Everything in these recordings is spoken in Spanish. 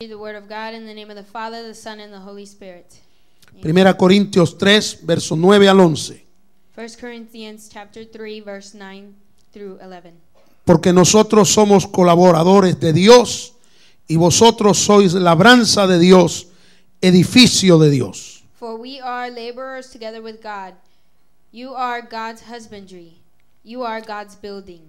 The word of God in the name of the Father, the Son, and the Holy Spirit. Primera Corintios 3, versos 9 al 11. 1 Corinthians chapter 3, verse 9 through 11. Porque nosotros somos colaboradores de Dios y vosotros sois labranza de Dios, edificio de Dios. For we are laborers together with God. You are God's husbandry. You are God's building.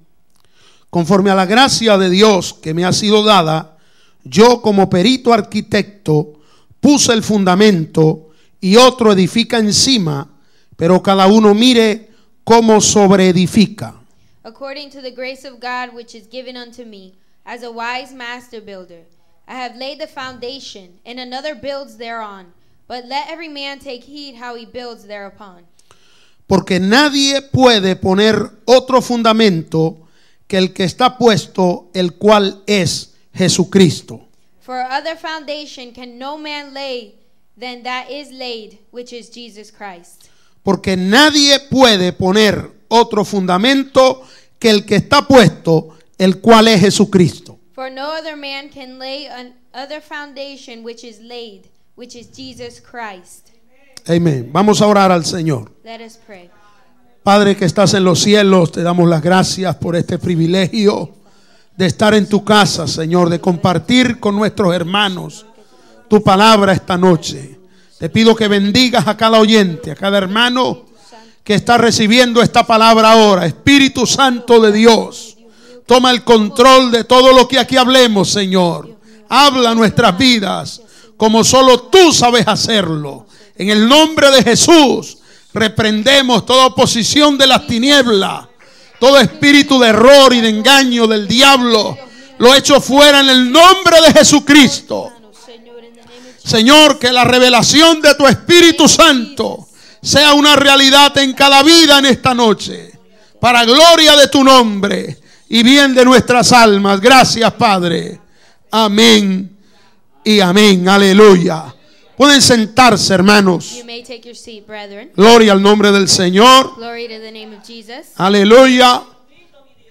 Conforme a la gracia de Dios que me ha sido dada, yo como perito arquitecto puse el fundamento y otro edifica encima, pero cada uno mire cómo sobreedifica. According to the grace of God which is given unto me, as a wise master builder, I have laid the foundation, and another builds thereon. But let every man take heed how he builds thereupon. Porque nadie puede poner otro fundamento que el que está puesto, el cual es Jesucristo. For other foundation can no man lay than that is laid, which is Jesus Christ. Porque nadie puede poner otro fundamento que el que está puesto, el cual es Jesucristo. For no other man can lay other foundation which is laid, which is Jesus Christ. Amén. Vamos a orar al Señor. Let us pray. Padre que estás en los cielos, te damos las gracias por este privilegio de estar en tu casa, Señor, de compartir con nuestros hermanos tu palabra esta noche. Te pido que bendigas a cada oyente, a cada hermano que está recibiendo esta palabra ahora. Espíritu Santo de Dios, toma el control de todo lo que aquí hablemos, Señor. Habla nuestras vidas como solo tú sabes hacerlo. En el nombre de Jesús, reprendemos toda oposición de las tinieblas. Todo espíritu de error y de engaño del diablo lo echo fuera en el nombre de Jesucristo. Señor, que la revelación de tu Espíritu Santo sea una realidad en cada vida en esta noche, para gloria de tu nombre y bien de nuestras almas. Gracias, Padre. Amén y amén. Aleluya. Pueden sentarse, hermanos. You may take your seat, brethren. Gloria al nombre del Señor. Glory to the name of Jesus. Aleluya.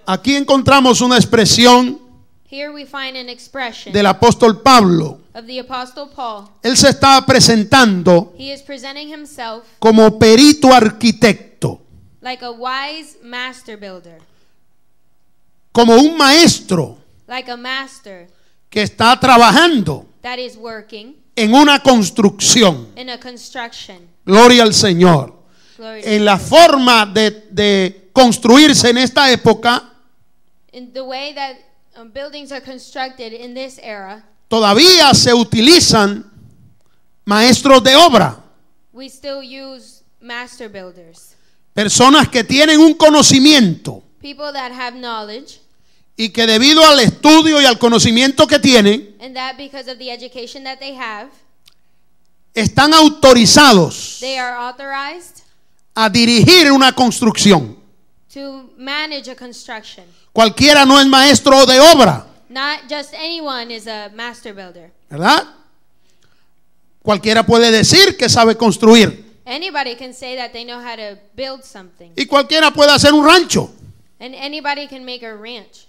Aquí encontramos una expresión Here we find an expression del apóstol Pablo. of the Apostle Paul. Él se está presentando He is presenting himself como perito arquitecto, like a wise master builder, como un maestro like a master que está trabajando that is working en una construcción. in a construction. Gloria al Señor. Glory to En la Jesus. forma de construirse en esta época, In the way that buildings are constructed in this era, todavía se utilizan maestros de obra, we still use master builders, personas que tienen un conocimiento people that have knowledge, y que debido al estudio y al conocimiento que tienen, and that because of the education that they have, están autorizados they are authorized a dirigir una construcción. to manage a construction. Cualquiera no es maestro de obra, Not just anyone is a master builder. ¿verdad? Cualquiera puede decir que sabe construir Anybody can say that they know how to build something. y cualquiera puede hacer un rancho, And anybody can make a ranch.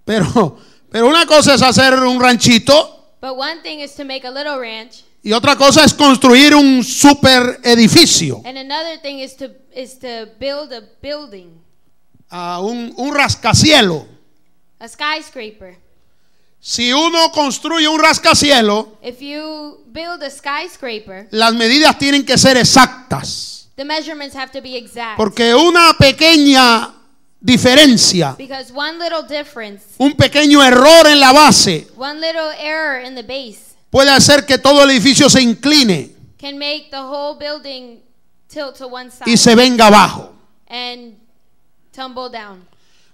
pero una cosa es hacer un ranchito But one thing is to make a little ranch, y otra cosa es construir un super edificio, and another thing is to build a building, un rascacielos. a skyscraper. Si uno construye un rascacielos, If you build a skyscraper, las medidas tienen que ser exactas, the measurements have to be exact. porque una pequeña diferencia, Because one little difference, un pequeño error en la base one little error in the base puede hacer que todo el edificio se incline can make the whole building tilt to one side y se venga abajo. and tumble down.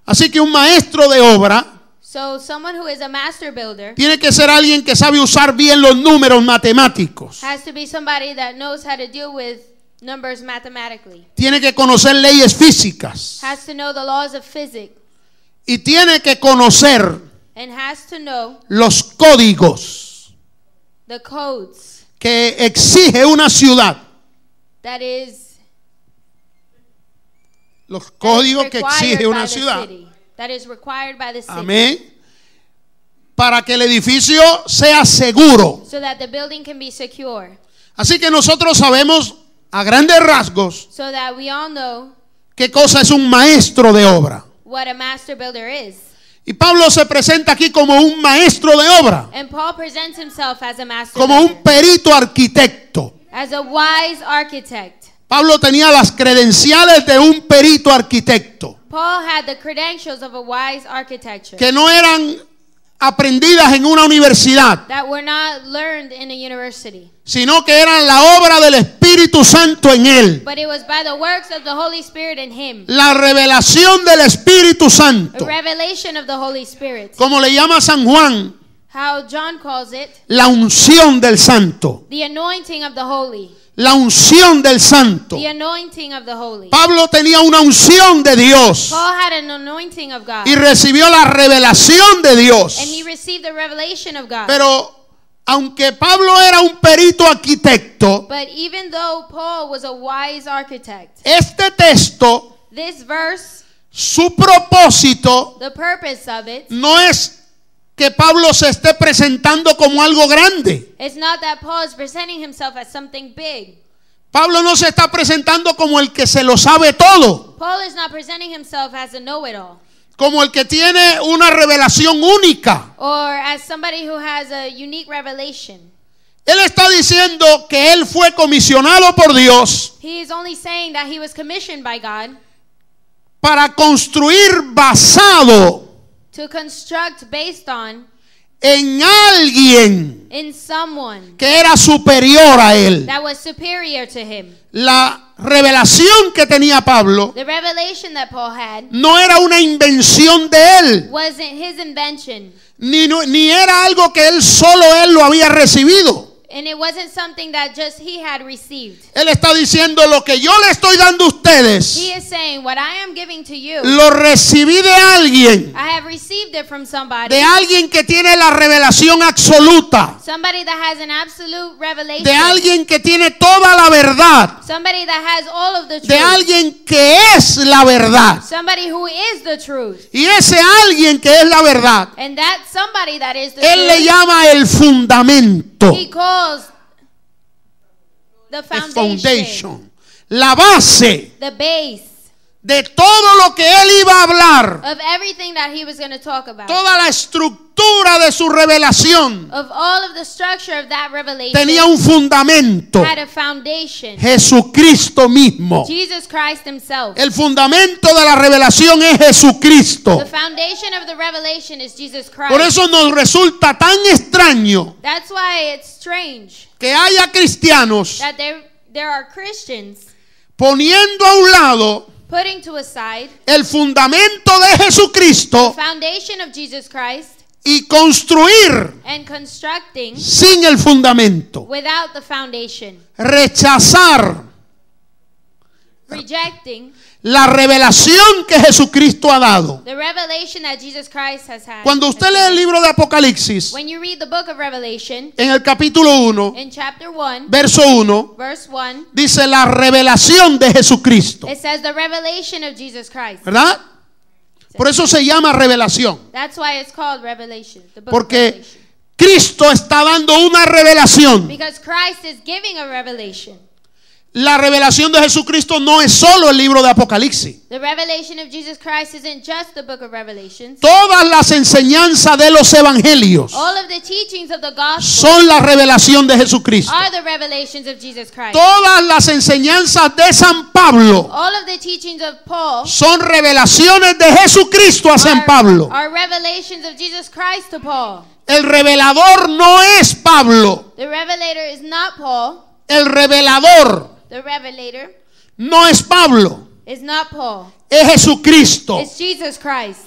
Así que un maestro de obra So someone who is a master builder tiene que ser alguien que sabe usar bien los números matemáticos. has to be somebody that knows how to deal with numbers mathematically. Tiene que conocer leyes físicas Has to know the laws of physics y tiene que conocer and has to know los códigos the codes que exige una ciudad. that is Los códigos que required exige by una the ciudad. city. That is required by the city. Amén. para que el edificio sea seguro. so that the building can be secure. Así que nosotros sabemos a grandes rasgos So that we all know qué cosa es un maestro de obra. what a master builder is. Y Pablo se presenta aquí como un maestro de obra, And Paul presents himself as a master como un builder, perito arquitecto. as a wise architect. Pablo tenía las credenciales de un perito arquitecto, Paul had the credentials of a wise architecture que no eran aprendidas en una universidad, that were not learned in a university, sino que eran la obra del Espíritu Santo en él. but it was by the works of the Holy Spirit in him. La revelación del Espíritu A Santo, revelation of the Holy Spirit. como le llama San Juan, How John calls it, la unción del Santo. the anointing of the holy. La unción del Santo. The anointing of the holy. Pablo tenía una unción de Dios Paul had an anointing of God. y recibió la revelación de Dios. And he received the revelation of God. Pero aunque Pablo era un perito arquitecto, But even though Paul was a wise architect, este texto, this verse, su propósito the purpose of it, no es que Pablo se esté presentando como algo grande. it's not that Paul is presenting himself as something big. Pablo no se está presentando como el que se lo sabe todo, Paul is not presenting himself as a know-it-all, como el que tiene una revelación única. or as somebody who has a unique revelation. Él está diciendo que él fue comisionado por Dios He is only saying that he was commissioned by God para construir basado to construct based on en alguien in someone que era superior a él. that was superior to him. La revelación que tenía Pablo The revelation that Paul had no era una invención de él, wasn't his invention, ni era algo que él lo había recibido. and it wasn't something that just he had received. Él está diciendo: lo que yo le estoy dando a ustedes, He is saying, what I am giving to you, lo recibí de alguien, I have received it from somebody, de alguien que tiene la revelación absoluta, somebody that has an absolute revelation, de alguien que tiene toda la verdad, somebody that has all of the de truth, alguien que es la verdad. somebody who is the truth. Y ese alguien que es la verdad, And that somebody that is the él le truth, llama el fundamento, he calls the el foundation, foundation, la base the base de todo lo que él iba a hablar, of everything that he was going to talk about, toda la estructura de su revelación of all of the structure of that revelation, tenía un fundamento: had a foundation. Jesucristo mismo. Jesus Christ himself. El fundamento de la revelación es Jesucristo. The foundation of the revelation is Jesus Christ. Por eso nos resulta tan extraño That's why it's strange que haya cristianos that there are Christians poniendo a un lado putting to a side el fundamento de the Jesucristo foundation of Jesus Christ y construir and constructing sin el fundamento. without the foundation, Rechazar rejecting la revelación que Jesucristo ha dado. the revelation that Jesus Christ has had. Cuando usted lee el libro de Apocalipsis, When you read the book of Revelation, en el capítulo 1, in chapter 1, verso 1, verse 1, dice la revelación de Jesucristo, it says the revelation of Jesus Christ. ¿verdad? Por eso se llama revelación, That's why it's called Revelation, the book of porque Revelation. Cristo está dando una revelación. Because Christ is giving a revelation. La revelación de Jesucristo no es solo el libro de Apocalipsis. The revelation of Jesus Christ isn't just the book of Revelations. Todas las enseñanzas de los evangelios All of the teachings of the gospel son la revelación de Jesucristo. are the revelations of Jesus Christ. Todas las enseñanzas de San Pablo All of the teachings of Paul son revelaciones de Jesucristo a San Pablo. are revelations of Jesus Christ to Paul. El revelador no es Pablo. The revelator is not Paul. El revelador The revelator no es Pablo. is not Paul. Es Jesucristo. It's Jesus Christ.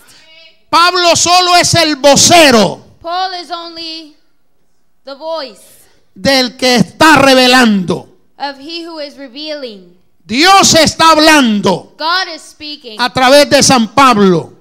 Pablo solo es el vocero Paul is only the voice del que está revelando. of he who is revealing. Dios está hablando God is speaking a través de San Pablo.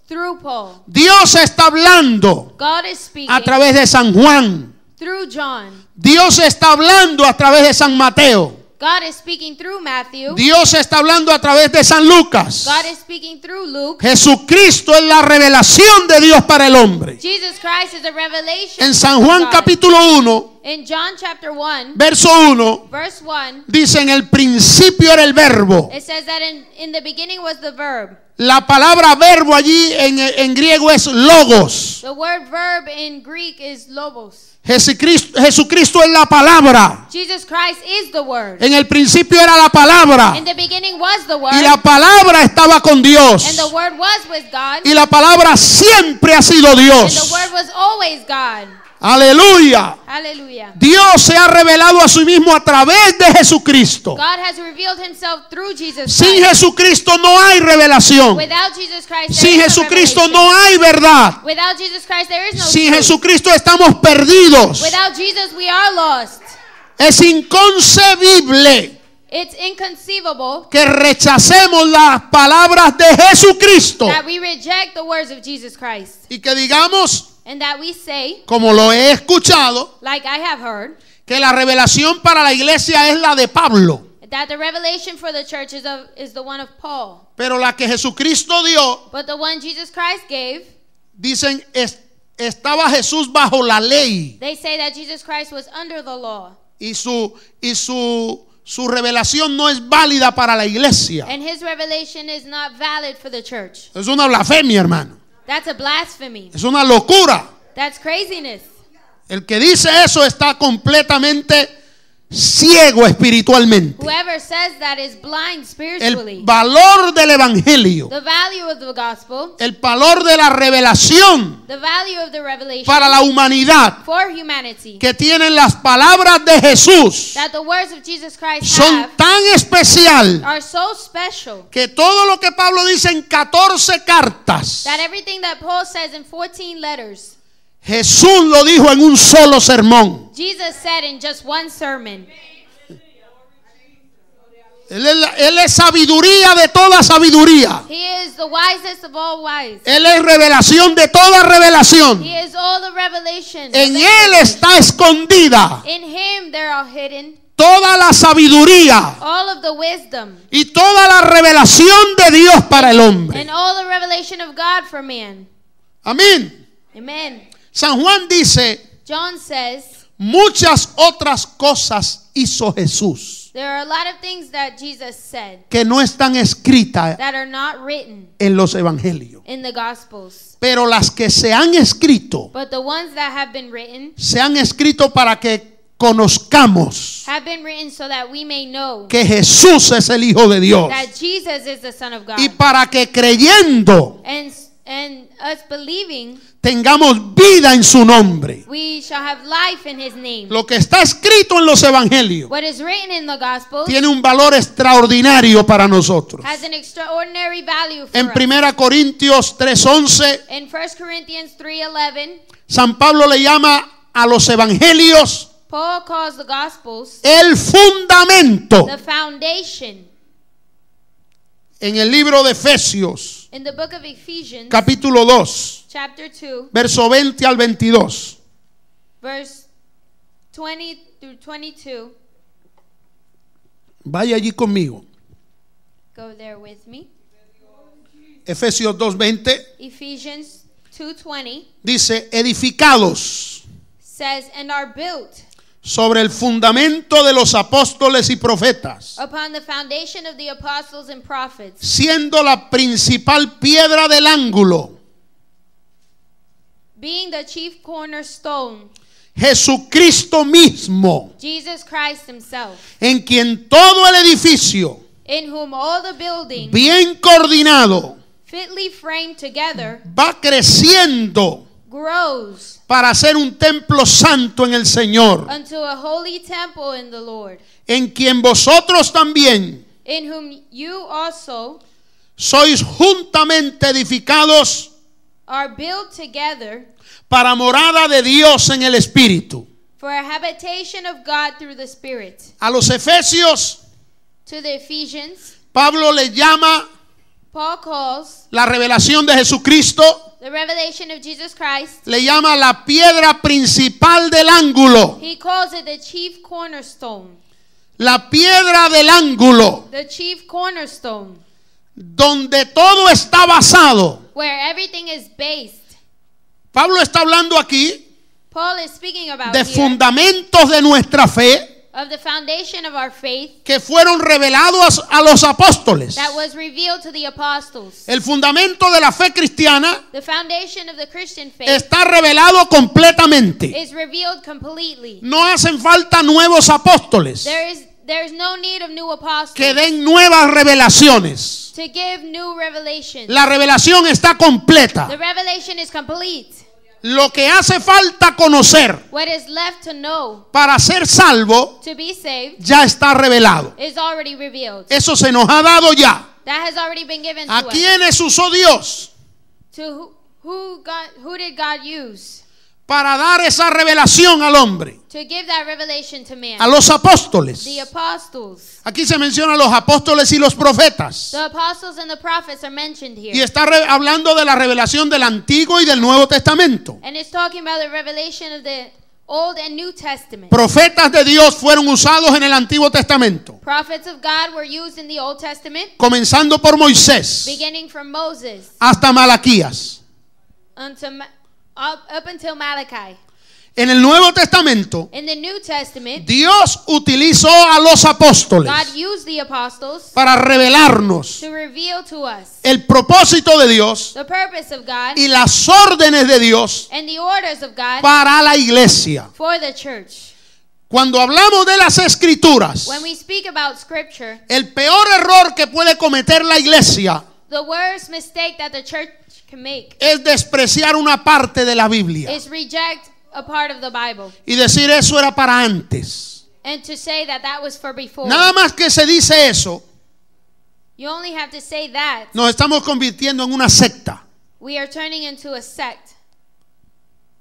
through Paul. Dios está hablando God is speaking a través de San Juan. through John. Dios está hablando a través de San Mateo. God is speaking through Matthew. Dios está hablando a través de San Lucas. God is speaking through Luke. Jesucristo es la revelación de Dios para el hombre. Jesus Christ is a revelation. En San Juan of God. capítulo 1, In John chapter 1, verso 1, verse 1, dice: en el principio era el verbo. it says that in the beginning was the verb. La palabra verbo allí en griego es logos. The word verb in Greek is logos. Jesucristo es la palabra. Jesus Christ is the word. En el principio era la palabra. In the beginning was the word. Y la palabra estaba con Dios. And the word was with God. Y la palabra siempre ha sido And the Dios. word was always God. Aleluya. Hallelujah. Dios se ha revelado a sí mismo a través de Jesucristo. God has revealed himself through Jesus Sin Christ. Jesucristo no hay revelación. Without Jesus Christ, there Sin is no Jesucristo revelation. no hay verdad. Without Jesus Christ, there is no Sin truth. Jesucristo estamos perdidos. Without Jesus, we are lost. Es inconcebible It's inconceivable que rechacemos las palabras de Jesucristo that we reject the words of Jesus Christ y que digamos, and that we say, como lo he escuchado, like I have heard, que la revelación para la iglesia es la de Pablo, that the revelation for the church is the one of Paul. pero la que Jesucristo dio, But the one Jesus Christ gave, dicen, estaba Jesús bajo la ley they say that Jesus Christ was under the law. y su revelación no es válida para la iglesia. And his revelation is not valid for the church. Es una blasfemia, hermano. That's a blasphemy. Es una locura. That's craziness. El que dice eso está completamente ciego espiritualmente. Whoever says that is blind spiritually. El valor del evangelio, The value of the gospel, el valor de la revelación the value of the revelation para la humanidad for humanity, que tienen las palabras de Jesús that the words of Jesus Christ son have tan especial are so special que todo lo que Pablo dice en 14 cartas, that everything that Paul says in 14 letters, Jesús lo dijo en un solo sermón. Jesus said in just one sermon. Él es sabiduría de toda sabiduría. He is the wisest of all wise. Él es revelación de toda revelación. He is all the revelation. En Él está escondida In him there are hidden toda la sabiduría all of the wisdom y toda la revelación de Dios para el hombre. and all the revelation of God for man. Amén. Amen. San Juan dice, John says muchas otras cosas hizo Jesús there are a lot of things that Jesus said que no están escritas that are not written en los evangelios. in the Gospels. Pero las que se han escrito, But the ones that have been written se han escrito para que conozcamos have been written so that we may know que Jesús es el Hijo de Dios. that Jesus is the Son of God. Y para que creyendo And us believing, tengamos vida en su nombre. we shall have life in his name. Lo que está escrito en los evangelios What is written in the Gospels tiene un valor extraordinario para nosotros. has an extraordinary value for En us. 1 Corintios 3:11, In 1 Corinthians 3:11, San Pablo le llama a los evangelios Paul calls the Gospels el fundamento. the foundation. En el libro de Efesios, In the book of Ephesians, capítulo 2, chapter 2, verso 20 al 22. verse 20 through 22. Vaya allí conmigo. Go there with me. Efesios 2:20 Ephesians 2:20 dice, edificados says, and are built sobre el fundamento de los apóstoles y profetas, upon the foundation of the apostles and prophets, siendo la principal piedra del ángulo being the chief cornerstone, Jesucristo mismo, Jesus Christ himself, en quien todo el edificio, in whom all the building, bien coordinado, fitly framed together, va creciendo grows para ser un templo santo en el Señor, unto a holy temple in the Lord, en quien vosotros también in whom you also sois juntamente edificados are built together para morada de Dios en el Espíritu. for a habitation of God through the Spirit. A los Efesios, To the Ephesians, Pablo le llama Paul calls la revelación de Jesucristo, the revelation of Jesus Christ, le llama la piedra principal del ángulo, he calls it the chief cornerstone. la piedra del ángulo, the chief cornerstone, donde todo está basado. where everything is based. Pablo está hablando aquí Paul is speaking about de here fundamentos de nuestra fe of the foundation of our faith que fueron revelados a los apóstoles. that was revealed to the apostles. El fundamento de la fe cristiana The foundation of the Christian faith está revelado completamente. is revealed completely. No hacen falta nuevos apóstoles There is no need of new apostles que den nuevas revelaciones. to give new revelations. La revelación está completa. The revelation is complete. Lo que hace falta conocer What is left to know para ser salvo to be saved ya está revelado. is already revealed. Eso se nos ha dado ya. That has already been given to ¿A us. quiénes usó Dios To who did God use para dar esa revelación al hombre? to give that revelation to man? A los apóstoles. The apostles. Aquí se mencionan los apóstoles y los profetas. The apostles and the prophets are mentioned Y here. está hablando de la revelación del Antiguo y del Nuevo Testamento. And it's talking about the revelation of the Old and New Testament. Profetas de Dios fueron usados en el Antiguo Testamento, Prophets of God were used in the Old Testament, comenzando por Moisés beginning from Moses hasta Malaquías. up until Malachi. En el Nuevo Testamento, In the New Testament, Dios utilizó a los apóstoles God used the apostles para revelarnos to reveal to us el propósito de Dios the purpose of God y las órdenes de Dios and the orders of God para la iglesia. for the church. Cuando hablamos de las escrituras, When we speak about scripture, el peor error que puede cometer la iglesia the worst mistake that the church can make es despreciar una parte de la Biblia is reject a part of the Bible y decir eso era para antes. and to say that that was for before. Nada más que se dice eso, You only have to say that. nos estamos convirtiendo en una secta. We are turning into a sect.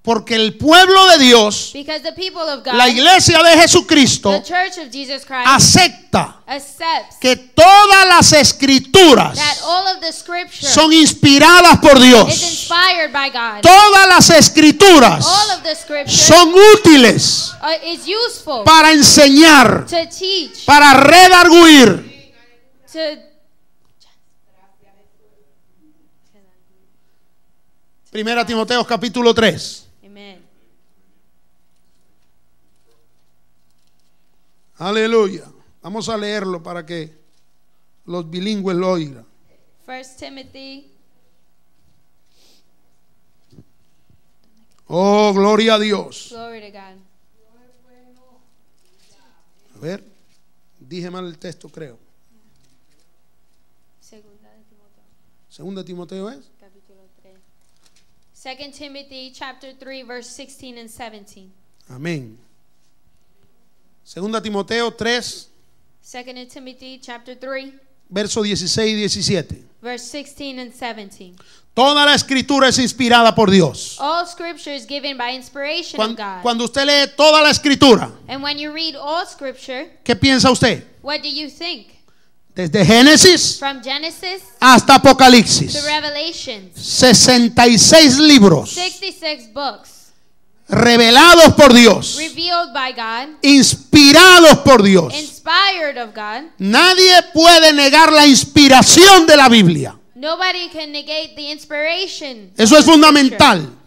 Porque el pueblo de Dios, Because the people of God, la iglesia de Jesucristo, the church of Jesus Christ, acepta accepts que todas las escrituras that all of the scripture son inspiradas por is Dios. inspired by God. Todas las escrituras All of the scripture son útiles is useful para enseñar, to teach, para redarguir. to Primera Timoteo capítulo 3. Amen. Aleluya. Vamos a leerlo para que los bilingües lo oigan. 1 Timothy. Oh, gloria a Dios. Glory to God. A ver, dije mal el texto, creo. Segunda de Timoteo, Segunda Timoteo es. capítulo 3. 2 Timothy chapter 3 verse 16 and 17. Amén. Segunda Timoteo 3, 2 Timothy chapter 3 versos 16 y 17. verse 16 and 17. Toda la escritura es inspirada por Dios. All scripture is given by inspiration of God. Cuando usted lee toda la escritura, And when you read all scripture, ¿qué piensa usted? what do you think? Desde Génesis From Genesis hasta Apocalipsis. to Revelations, 66 libros 66 books revelados por Dios, revealed by God, inspirados por Dios. inspired of God. Nadie puede negar la inspiración de la Biblia. Nobody can negate the inspiration. Eso es of the fundamental. scripture.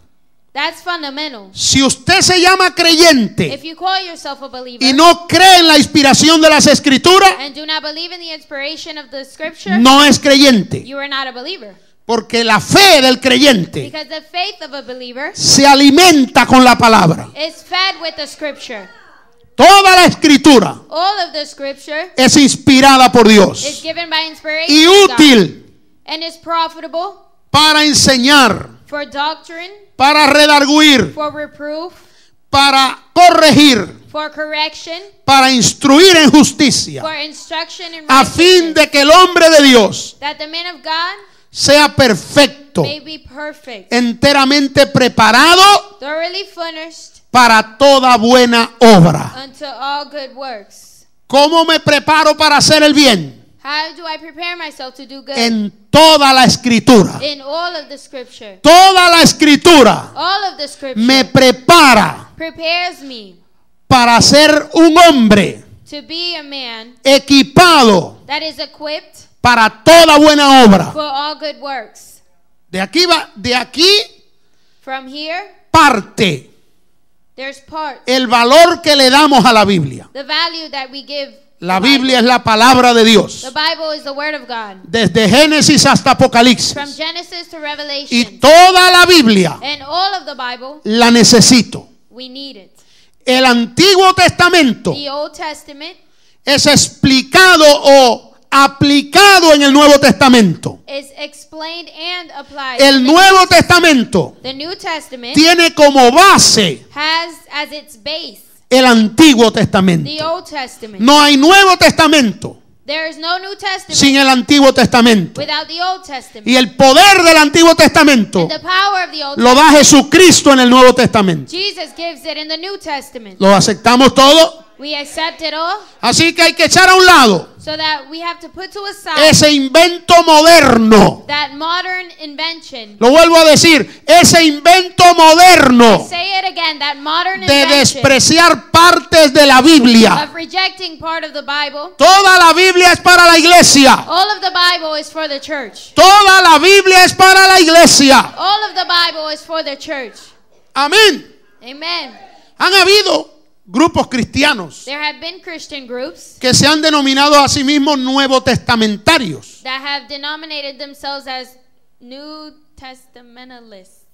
That's fundamental. Si usted se llama creyente If you call yourself a believer y no cree en la inspiración de las escrituras, and do not believe in the inspiration of the scripture, no es creyente. you are not a believer. Porque la fe del creyente Because the faith of a believer se alimenta con la palabra. is fed with the scripture. Toda la escritura All of the scripture es inspirada por is Dios given by inspiration y of God, útil and is profitable para enseñar, for doctrine, para redarguir, for reproof, para corregir, for correction, para instruir en justicia, for instruction in a fin righteousness, de que el hombre de Dios that the man of God sea perfecto, may be perfect, enteramente preparado thoroughly furnished para toda buena obra. unto all good works. ¿Cómo me preparo para hacer el bien? How do I prepare myself to do good? En toda la escritura. In all of the scripture. Toda la escritura All of the scripture me prepara prepares me para ser un hombre to be a man equipado that is equipped para toda buena obra. for all good works. De aquí From here, parte there's part, el valor que le damos a la Biblia. the value that we give. La the Biblia es Bible. la palabra de Dios. The Bible is the word of God. Desde Génesis hasta From Apocalipsis. Genesis to Y Revelation. toda la Biblia And all of the Bible, la necesito. we need it. El Antiguo Testamento The Old Testament es explicado o aplicado en el Nuevo Testamento. is explained and applied. El Nuevo Testamento The New Testament tiene como base has as its base el Antiguo the Testamento. Old Testament. No hay Nuevo Testamento There is no New Testament sin el Antiguo Testamento. without the Old Testament. Y el poder del Antiguo Testamento And the power of the Old lo da Jesucristo en el Nuevo Testamento. Jesus gives it in the New Testament. ¿Lo aceptamos todo? We accept it all, Así que hay que echar a un lado so that we have to put to a side ese invento moderno. that modern invention. Lo vuelvo a decir, ese invento moderno Say it again, that modern de invention despreciar partes de la Biblia. of rejecting part of the Bible. Toda la Biblia es para la iglesia. All of the Bible is for the church. Toda la Biblia es para la iglesia. All of the Bible is for the church. Amén. Amen. Han habido grupos cristianos There have been Christian groups que se han denominado a sí mismos nuevo testamentarios. that have denominated themselves as New Testamentalists.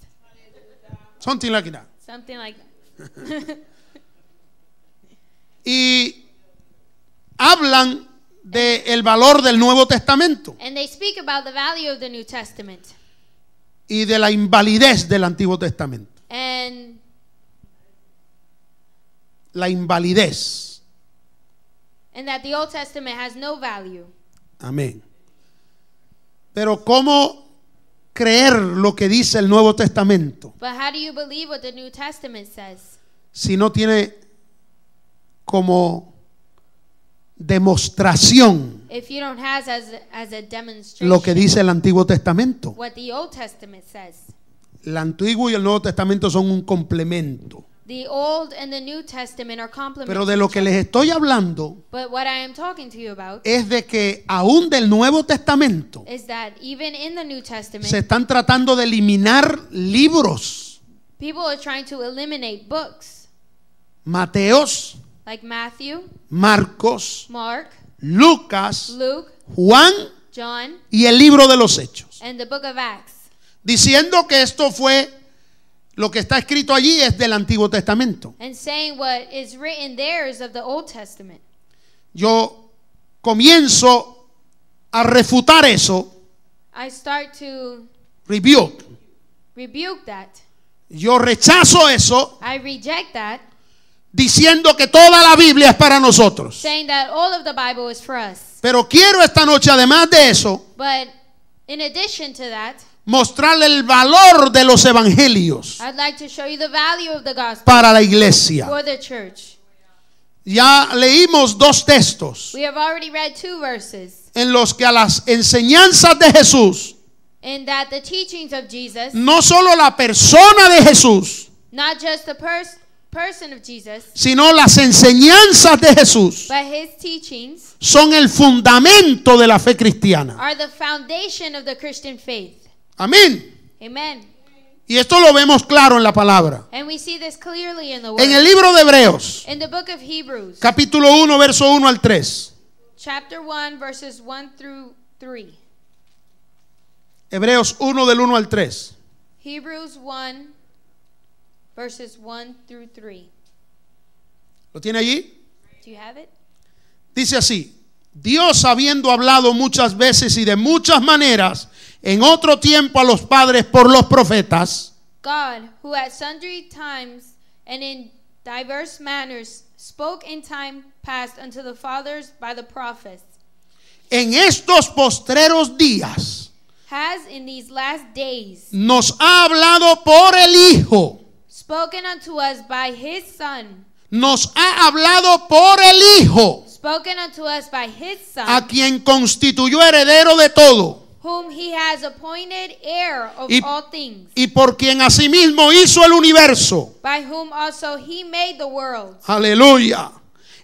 Something like that. Something like that. Y hablan del valor del Nuevo Testamento And they speak about the value of the New Testament y de la invalidez del Antiguo Testamento. and La invalidez. that the Old Testament has no value. Amén. Pero ¿cómo creer lo que dice el Nuevo Testamento But how do you believe what the New Testament says si no tiene como demostración if you don't have as a demonstration lo que dice el Antiguo Testamento? what the Old Testament says? El Antiguo y el Nuevo Testamento son un complemento. The Old and the New Testament are Pero complementary. de lo que les estoy hablando But what I am talking to you about es de que aún del Nuevo Testamento is that even in the New Testament, se están tratando de eliminar libros. people are trying to eliminate books Mateos, like Matthew, Marcos, Mark, Lucas, Luke, Juan John, y el libro de los Hechos. and the book of Acts, Diciendo que esto fue, lo que está escrito allí es del Antiguo Testamento. and saying what is written there is of the Old Testament. Yo comienzo a refutar eso, I start to rebuke. rebuke that. Yo rechazo eso I reject that, diciendo que toda la Biblia es para nosotros. saying that all of the Bible is for us. Pero quiero esta noche, además de eso, But in addition to that, mostrarle el valor de los evangelios I'd like to show you the value of the gospel para la iglesia. for the church. Ya leímos dos textos We have already read 2 verses en los que a las enseñanzas de Jesús, in that the teachings of Jesus, no solo la persona de Jesús, not just the person of Jesus, sino las enseñanzas de Jesús but his teachings son el fundamento de la fe cristiana. are the foundation of the Christian faith. Amén. Amen. Y esto lo vemos claro en la palabra. And we see this clearly in the En el word. libro de Hebreos, In the book of Hebrews, capítulo 1, verso 1 al 3. chapter 1, verses 1 through 3. Hebreos 1 del 1 al 3. Hebrews 1, verses 1 through 3. ¿Lo tiene allí? Do you have it? Dice así: Dios, habiendo hablado muchas veces y de muchas maneras en otro tiempo a los padres por los profetas, God, who at sundry times and in diverse manners spoke in time past unto the fathers by the prophets, en estos postreros días has in these last days nos ha hablado por el Hijo. spoken unto us by his Son, Nos ha hablado por el Hijo, spoken unto us by his Son, a quien constituyó heredero de todo, whom he has appointed heir of Y- all things, y por quien asimismo hizo el universo. by whom also he made the world, Aleluya.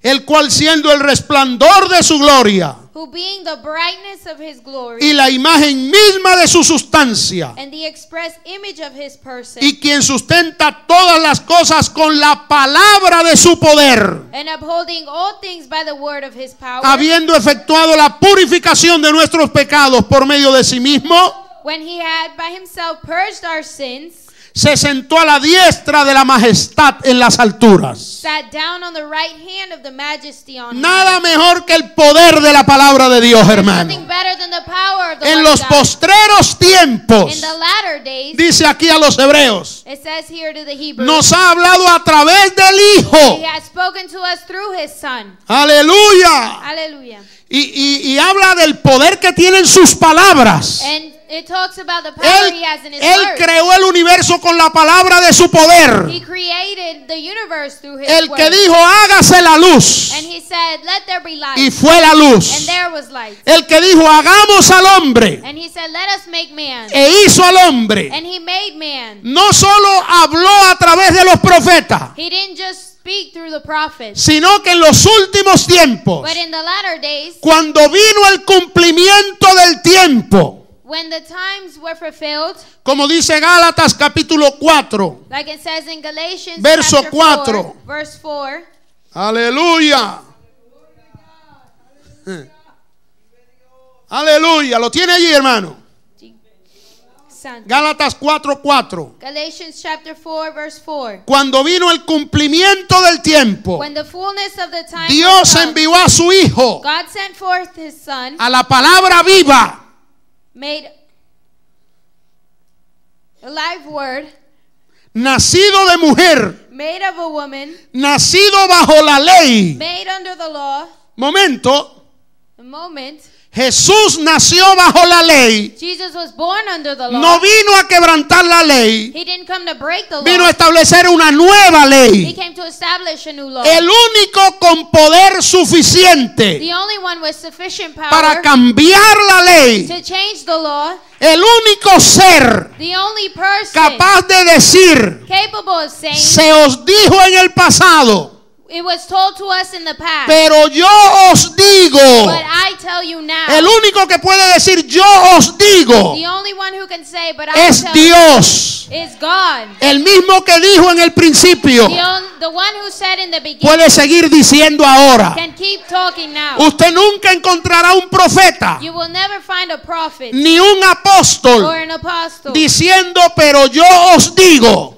el cual siendo el resplandor de su gloria who being the brightness of his glory y la imagen misma de su sustancia, and the express image of his person, y quien sustenta todas las cosas con la palabra de su poder, and upholding all things by the word of his power, habiendo efectuado la purificación de nuestros pecados por medio de sí mismo, when he had by himself purged our sins, se sentó a la diestra de la majestad en las alturas. sat down on the right hand of the majesty on Nada high. mejor que el poder de la palabra de Dios, hermano. Nothing better than the power of the En word los of God. postreros tiempos, In the latter days, dice aquí a los hebreos, it says here to the Hebrews, nos ha hablado a través del he Hijo. has spoken to us through his son. Aleluya. Hallelujah. Y habla del poder que tienen sus palabras. And it talks about the power he has in his Él word. creó el universo con la palabra de su poder. He created the universe through his El word. que dijo, hágase la luz, And he said, let there be light. y fue la luz. And there was light. El que dijo, hagamos al hombre, And he said, let us make man. e hizo al hombre. And he made man. No solo habló a través de los profetas, He didn't just speak through the prophets, sino que en los últimos tiempos, but in the latter days, cuando vino el cumplimiento del tiempo, when the times were fulfilled, como dice Gálatas capítulo 4, like it says in Galatians Verso chapter 4. 4, verse 4, aleluya, aleluya, lo tiene allí, hermano. Santo. Gálatas 4:4. Galatians chapter 4, verse 4. Cuando vino el cumplimiento del tiempo, When the fullness of the time Dios was come, envió a su Hijo God sent forth his son, a la palabra viva, made a live word, nacido de mujer, made of a woman, nacido bajo la ley. made under the law. Momento, A moment, Jesús nació bajo la ley. Jesus was born under the law. No vino a quebrantar la ley, He didn't come to break the vino law. a establecer una nueva He ley. came to establish a new law. El único con poder suficiente The only one with sufficient para power cambiar la ley, to change the law. el único ser The only person capaz de decir, capable of saying, se os dijo en el pasado, it was told to us in the past, pero yo os digo. but I tell you now. El único que puede decir yo os digo The only one who can say, but I es tell Dios. you, is God. El mismo que dijo en el principio The one who said in the beginning puede seguir diciendo ahora. can keep talking now. Usted nunca encontrará un profeta You will never find a prophet ni un or apóstol an apostle diciendo pero yo os digo.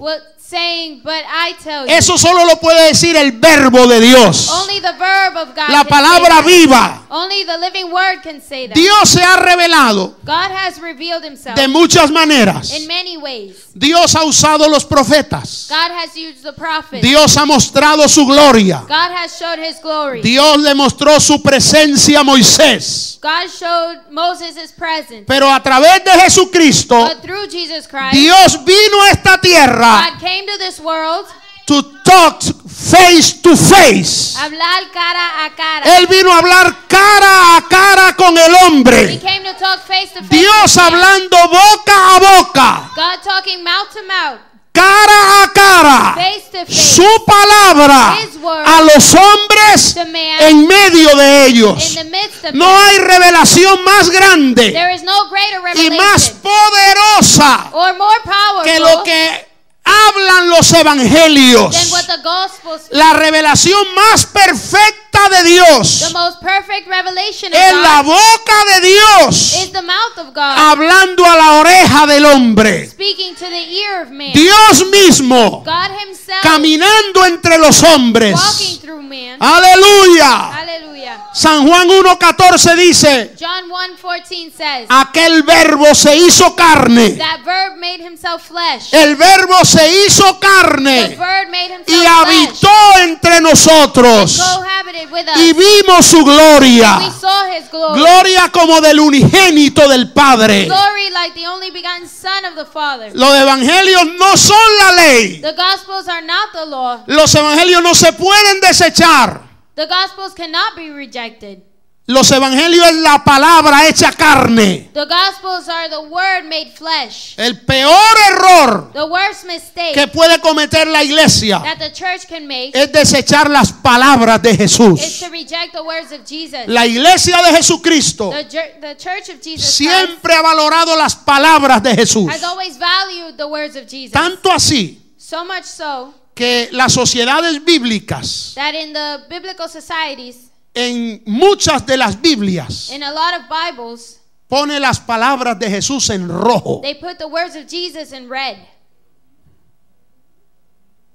saying, but I tell you. Eso solo lo puede decir el verbo de Dios, Only the verb of God la can palabra say that. viva. Only the living word can say that. Dios se ha revelado God has revealed himself de muchas maneras. in many ways. Dios ha usado los profetas. God has used the prophets. Dios ha mostrado su gloria. God has showed his glory. Dios le mostró su presencia a Moisés. God showed Moses his presence. Pero a través de Jesucristo, But through Jesus Christ, Dios vino a esta tierra God came to this world to talk face to face. a hablar cara a cara. Él vino a hablar cara a cara con el He hombre. came to talk face to face. Dios with man. hablando boca a boca, God talking mouth to mouth, cara a cara, face to face, su palabra His word a los hombres to man en medio de in ellos. the midst of No man. hay revelación más grande There is no greater y más revelation poderosa or more powerful que lo que hablan los evangelios. than what the Gospels speak. La revelación más perfecta de Dios The most perfect revelation of es la God boca de Dios is the mouth of God hablando a la oreja del hombre. speaking to the ear of man. Dios mismo God himself caminando entre los hombres. walking through man. Aleluya. Hallelujah. San Juan 1:14 dice, John 1:14 says, aquel verbo se hizo carne. that verb made himself flesh. El verbo se hizo The carne verb made himself y flesh. habitó entre nosotros Cohabited with us. y vimos su gloria. We saw his glory. Gloria como del unigénito del Padre. Glory like the only begotten Son of the Father. Los evangelios no son la ley. The Gospels are not the law. Los evangelios no se pueden desechar. The Gospels cannot be rejected. Los evangelios es la palabra hecha carne. The Gospels are the Word made flesh. El peor error The worst mistake que puede cometer la iglesia that the church can make es desechar las palabras de is Jesús. to reject the words of Jesus. La iglesia de Jesucristo The Church of Jesus Christ siempre ha valorado las palabras de Jesús. has always valued the words of Jesus. Tanto así So much so que las sociedades bíblicas, that in the biblical societies, en muchas de las Biblias, in a lot of Bibles, pone las palabras de Jesús en rojo. they put the words of Jesus in red.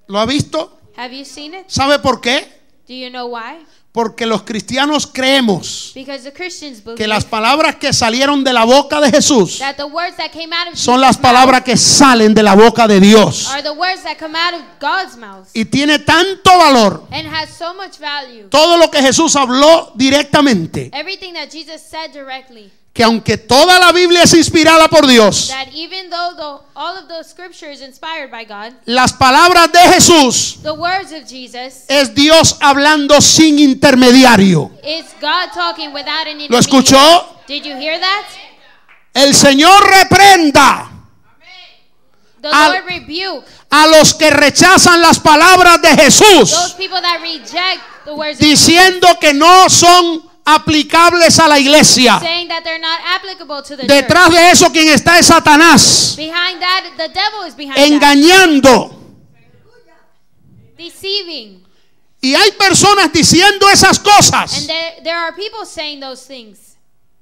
¿Lo ha visto? Have you seen it? ¿Sabe por qué? Do you know why? Porque los cristianos creemos Because the Christians que believe las palabras que salieron de la boca de Jesús that the words that came out of son Jesus' las palabras mouth que salen de la boca de Dios. are the words that come out of God's mouth, Y tiene tanto valor and has so much value. todo lo que Jesús habló directamente, Everything that Jesus said directly, que aunque toda la Biblia es inspirada por Dios, that even though all of the scripture is inspired by God, las palabras de Jesús the words of Jesus es Dios hablando sin intermediario. is God talking without an ¿Lo intermediary. escuchó? Did you hear that? El Señor reprenda The Al- Lord rebuke a los que rechazan las palabras de those Jesús, people that reject the words of diciendo que no son aplicables a la iglesia. Jesus, saying that they're not applicable to the Detrás church. de eso quien está es Satanás, Behind that, the devil is behind that, engañando. deceiving. Y hay personas diciendo esas And cosas there are people saying those things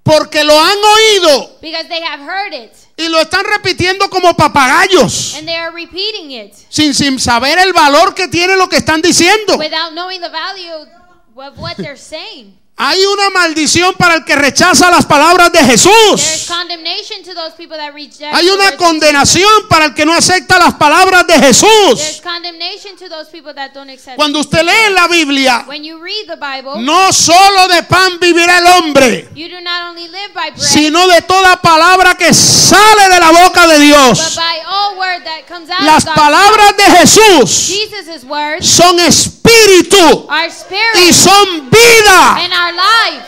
porque lo han oído because they have heard it y lo están repitiendo como papagayos, and they are repeating it sin saber el valor que tiene lo que están diciendo. without knowing the value of what they're saying. Hay una maldición para el que rechaza las palabras de There's Jesús. condemnation to those people that reject Hay the una words of condenación para el que no acepta las palabras de Jesus. There's Jesús. condemnation to those people that don't accept Cuando Jesus. usted lee en la Biblia, When you read the Bible, no solo de pan vivirá el hombre, you do not only live by bread, sino de toda palabra que sale de la boca de but Dios. by all word that comes out Las of God's palabras de Jesús mouth. Jesus' words son espíritu are y spirit son vida. and our life.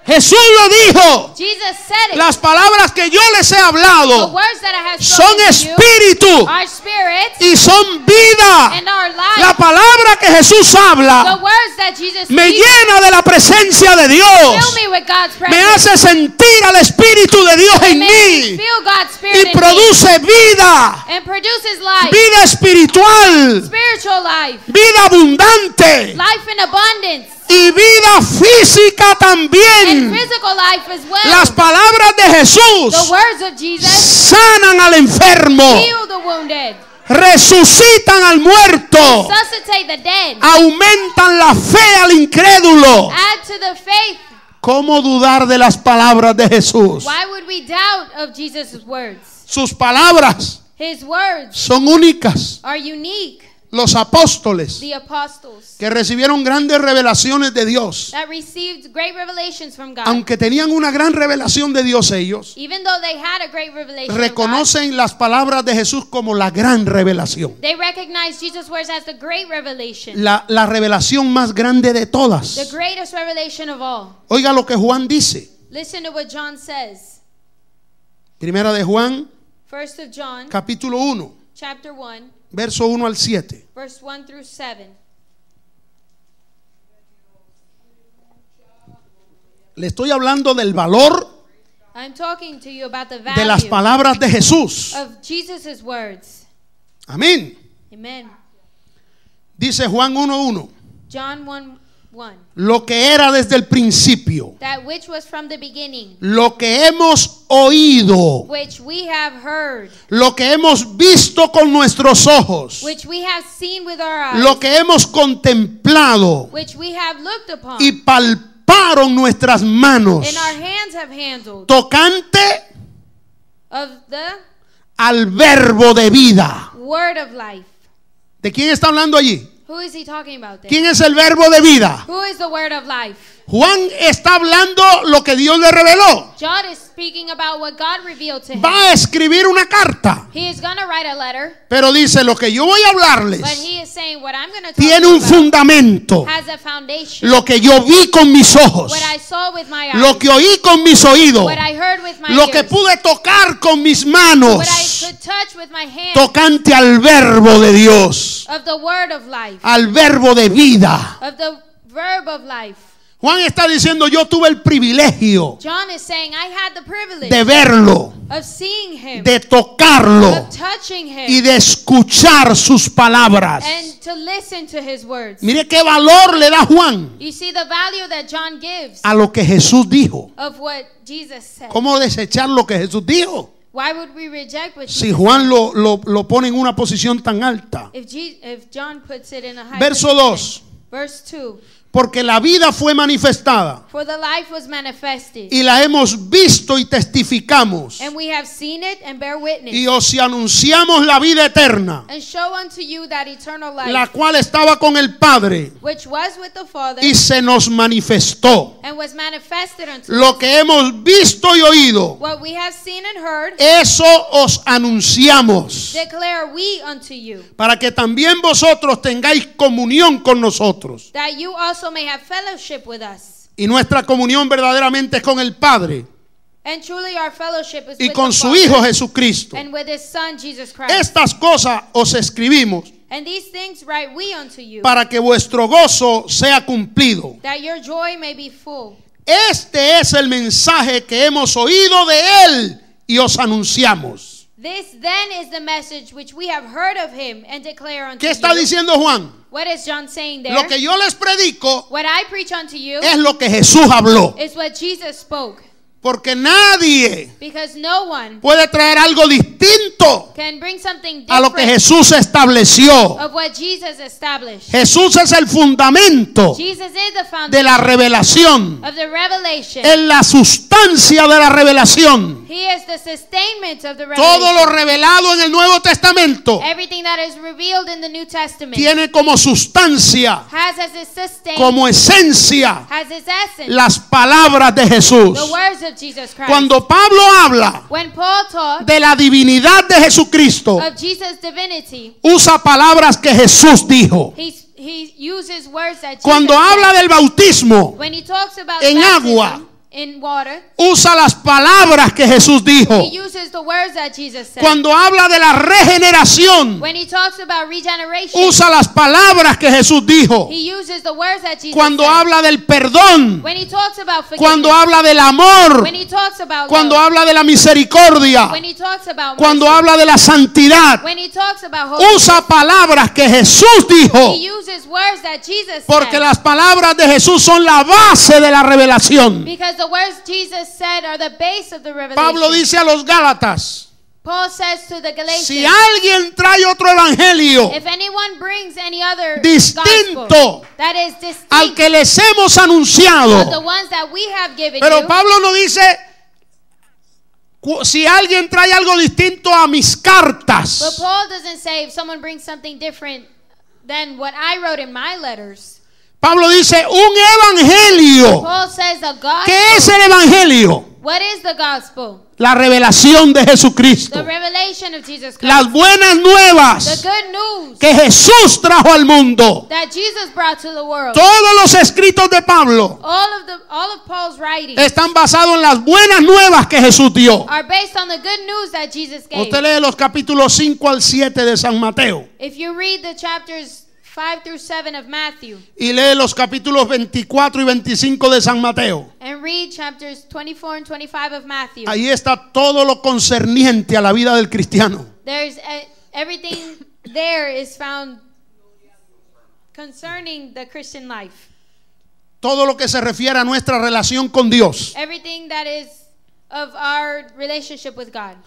Jesús lo dijo. Jesus said it. Las palabras que yo les he The hablado words that I have son spoken to you espíritu are spirit y son vida. and our life. La palabra que Jesús The habla words that Jesus me speaks llena de la presencia de fill Dios. me with God's Me presence. hace sentir al Espíritu de Dios It en makes me mí feel God's spirit y in me produce vida, and produces life, vida espiritual, spiritual life, vida abundante life in abundance, y vida física and también. physical life as well. Las palabras de The Jesús words of Jesus sanan al enfermo, heal the wounded, resucitan al muerto, resuscitate the dead, aumentan la fe al incrédulo. add to the faith. ¿Cómo dudar de las palabras de Jesús? Why would we doubt of Jesus' words? Sus palabras His words son únicas. are unique. Los apóstoles The apostles que recibieron grandes revelaciones de Dios, that received great revelations from God, aunque tenían una gran revelación de Dios ellos, even though they had a great revelation of God, reconocen las palabras de Jesús como la gran revelación. they recognized Jesus' words as the great revelation, La revelación más grande de the todas. greatest revelation of all. Oiga lo que Juan dice. Listen to what John says. Primera de Juan, 1 of John, capítulo 1, chapter 1, verso 1 al 7. verse 1 through 7. Le estoy hablando del valor I'm talking to you about the de las value palabras de Jesús. of Jesus' words. Amén. Amen. Dice Juan 1:1. John 1:1. Lo que era desde el principio, That which was from the beginning, lo que hemos oído, which we have heard, lo que hemos visto con nuestros ojos, which we have seen with our eyes, lo que hemos contemplado which we have looked upon, y palparon nuestras manos, and our hands have handled, tocante of the al verbo de vida. word of life. ¿De quién está hablando allí? Who is he talking about there? ¿Quién es el verbo de vida? Who is the word of life? Juan está hablando lo que Dios le reveló. John is speaking about what God revealed to him. Va a escribir una carta, He is going to write a letter, pero dice lo que yo voy a hablarles but he is saying what I'm going to talk tiene un about fundamento. has a foundation. Lo que yo vi con mis ojos, What I saw with my eyes, lo que oí con mis oídos, what I heard with my lo que ears, pude tocar con mis manos, what I could touch with my hands tocante al verbo de Dios, of the word of life, al verbo de vida. of the verb of life. Juan está diciendo, yo tuve el privilegio John is saying, I had the privilege de verlo, of seeing him, de tocarlo of touching him, y de escuchar sus palabras. and to listen to his words. Mire qué valor le da Juan You see the value that John gives a lo que Jesús dijo. of what Jesus said. ¿Cómo desechar lo que Jesús dijo? Why would we reject what Si Jesus Juan lo pone en una posición tan alta. if John puts it in a high Verso position? 2. Verse 2. Porque la vida fue manifestada For the life was manifested, y la hemos visto y testificamos. and we have seen it and bear witness, Y os anunciamos la vida eterna, and show unto you that eternal life, la cual estaba con el Padre which was with the Father, y se nos manifestó. and was manifested unto Lo que hemos visto y oído, what we have seen and heard, eso os anunciamos, declare we unto you, para que también vosotros tengáis comunión con nosotros. that you also may have fellowship with us. Y nuestra comunión verdaderamente es con el Padre And truly our fellowship is y with con the su Father Hijo Jesucristo. and with his Son Jesus Christ. Estas cosas os escribimos And these things write we unto you, para que vuestro gozo sea cumplido. that your joy may be full. Este es el mensaje que hemos oído de Él y os anunciamos. This then is the message which we have heard of him and declare unto ¿Qué está you. diciendo Juan? What is John saying there? Lo que yo les predico What I preach unto you es lo que Jesús habló. is what Jesus spoke. Porque nadie Because no one puede traer algo distinto can bring something a lo que different Jesús estableció. of what Jesus established. Jesús es el fundamento Jesus is the de la foundation revelación. of the revelation. Es la sustancia de la revelación. He is the sustainment of the Todo lo revelation. revelado en el Nuevo Testamento Everything that is revealed in the New Testament tiene como sustancia, has as its sustain, como esencia, has its essence, las palabras de Jesús. the words of Jesus Christ. Cuando Pablo habla When Paul talked de la divinidad de Jesucristo, of Jesus' divinity, usa palabras que Jesús dijo. he uses words that Jesus Cuando said. habla del bautismo, When he talks about en baptism agua, in water, usa las palabras que Jesús dijo. he uses the words that Jesus said. Cuando habla de la regeneración, When he talks about regeneration, usa las palabras que Jesús dijo. he uses the words that Jesus Cuando said. habla del perdón, When he talks about forgiveness, cuando habla del amor, when he talks about cuando love, habla de la misericordia, when he talks about cuando mercy, habla de la santidad, when he talks about holiness, usa palabras que Jesús dijo. he uses words that Jesus Porque said. las palabras de Jesús son la base de la revelación. Because the words Jesus said are the base of the revelation. Pablo dice a los Gálatas, Paul says to the Galatians, si alguien trae otro evangelio if anyone brings any other distinto gospel that is distinct al que les hemos of the anunciado, ones that we have given pero you, Pablo no dice si alguien trae algo distinto a mis but cartas. Paul doesn't say if someone brings something different than what I wrote in my letters. Pablo dice un evangelio. Paul says the gospel. ¿Qué es el evangelio? What is the gospel? La revelación de The Jesucristo. revelation of Jesus Christ. Las buenas The nuevas good news que Jesús trajo al mundo. that Jesus brought to the world. Todos los escritos de Pablo All of Paul's writings están basados en las buenas nuevas que Jesús dio. are based on the good news that Jesus gave. Usted lee los capítulos 5 al 7 de San Mateo If you read the chapters 5 through 7 of Matthew y lee los capítulos 24 y 25 de San Mateo, and read chapters 24 and 25 of Matthew, ahí está todo lo concerniente a la vida del cristiano. there's everything there is found concerning the Christian life. Todo lo que se refiere a nuestra relación con Dios Everything that is of our relationship with God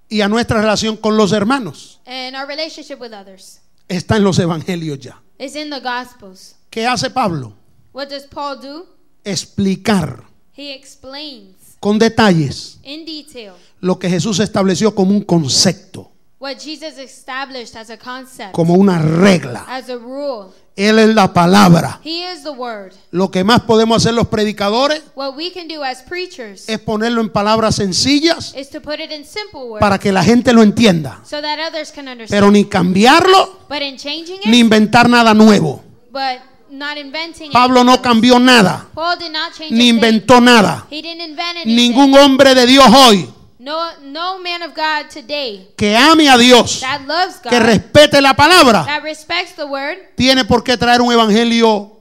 y a nuestra relación con los hermanos and our relationship with others está en los evangelios ya. is in the Gospels. ¿Qué hace Pablo? What does Paul do? Explicar He explains con detalles in detail lo que Jesús estableció como un concepto. what Jesus established as a concept, como una regla. as a rule. Él es la palabra. He is the word. Lo que más podemos hacer los predicadores What we can do as preachers es ponerlo en palabras sencillas is to put it in simple words para que la gente lo entienda. so that others can understand. Pero ni cambiarlo, But in changing ni it, inventar nada nuevo. but not inventing Pablo no cambió nada, it. Paul did not change ni a thing. inventó nada. He didn't invent anything. Ningún hombre de Dios hoy No man of God today que ame a Dios, that loves God, que respete la palabra, that respects the word, tiene por qué traer un evangelio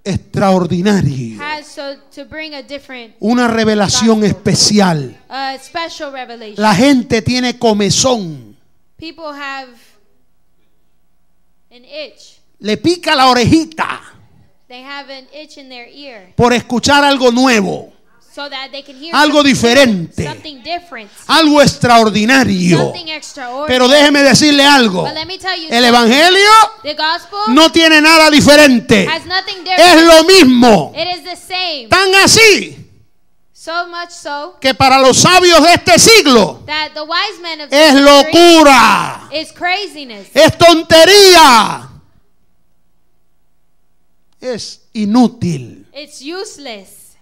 extraordinario, has to bring a different, una revelación especial. special revelation. La gente tiene comezón, People have an itch. le pica la orejita They have an itch in their ear por escuchar algo nuevo, so that they can hear algo diferente, something different, algo extraordinario. something extraordinary. Pero déjeme decirle algo, But let me tell you el something. evangelio The gospel no tiene nada diferente, has nothing es different. lo mismo. It is the same. Tan así So much so que para los sabios de este siglo that the wise men of es this century locura, is craziness. es tontería, es inútil. It's useless.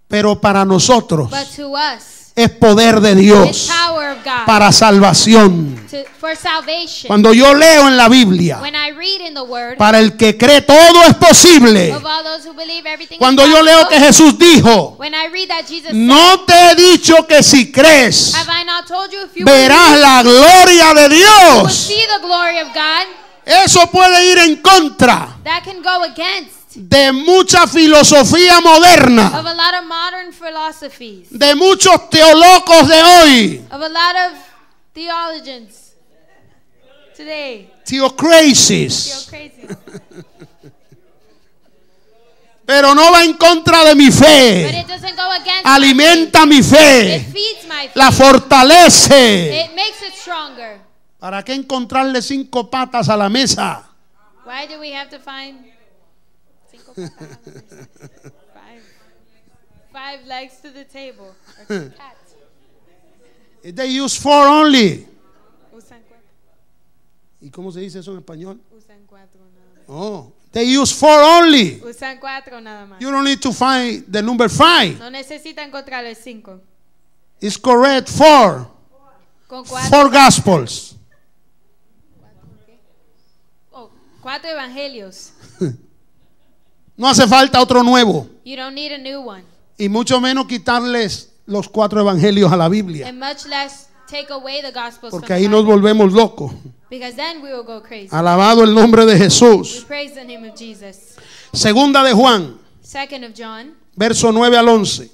Pero para nosotros But to us, es poder de it's Dios power of God para salvación. for salvation. Cuando yo leo en la Biblia, When I read in the word, para el que cree todo es posible. of all those who believe everything Cuando is yo leo que possible, Jesús dijo, when I read that Jesus no te he dicho que si crees said, have I not told you if you verás believe, la gloria de you will Dios. see the glory of God? Eso puede ir en contra That can go against de mucha filosofía of moderna, a lot of modern philosophies, de muchos teólogos de hoy, of a lot of theologians today. Feel theocracies. crazy. Pero no va en contra de mi But fe. it doesn't go against Alimenta mi my faith. fe, It feeds my faith. la fortalece. It makes it stronger. ¿Para qué encontrarle 5 patas a la mesa? Why do we have to find five legs to the table? Or cat. They use 4 only. Usan cuatro. ¿Y cómo se dice eso en español? Usan cuatro nada más. Oh, they use 4 only. Usan cuatro nada más. You don't need to find the number 5. No necesitan encontrar el 5. It's correct, 4. Con 4 gospels. Oh, 4 evangelios. No hace falta otro nuevo. You don't need a new one. Y mucho menos quitarles los 4 evangelios a la Biblia. And much less take away the gospels Porque from ahí the nos Bible. volvemos locos. Because then we will go crazy. Alabado el nombre de We Jesús. praise the name of Jesus. Segunda de Juan, 2nd of John, verso 9 al 11.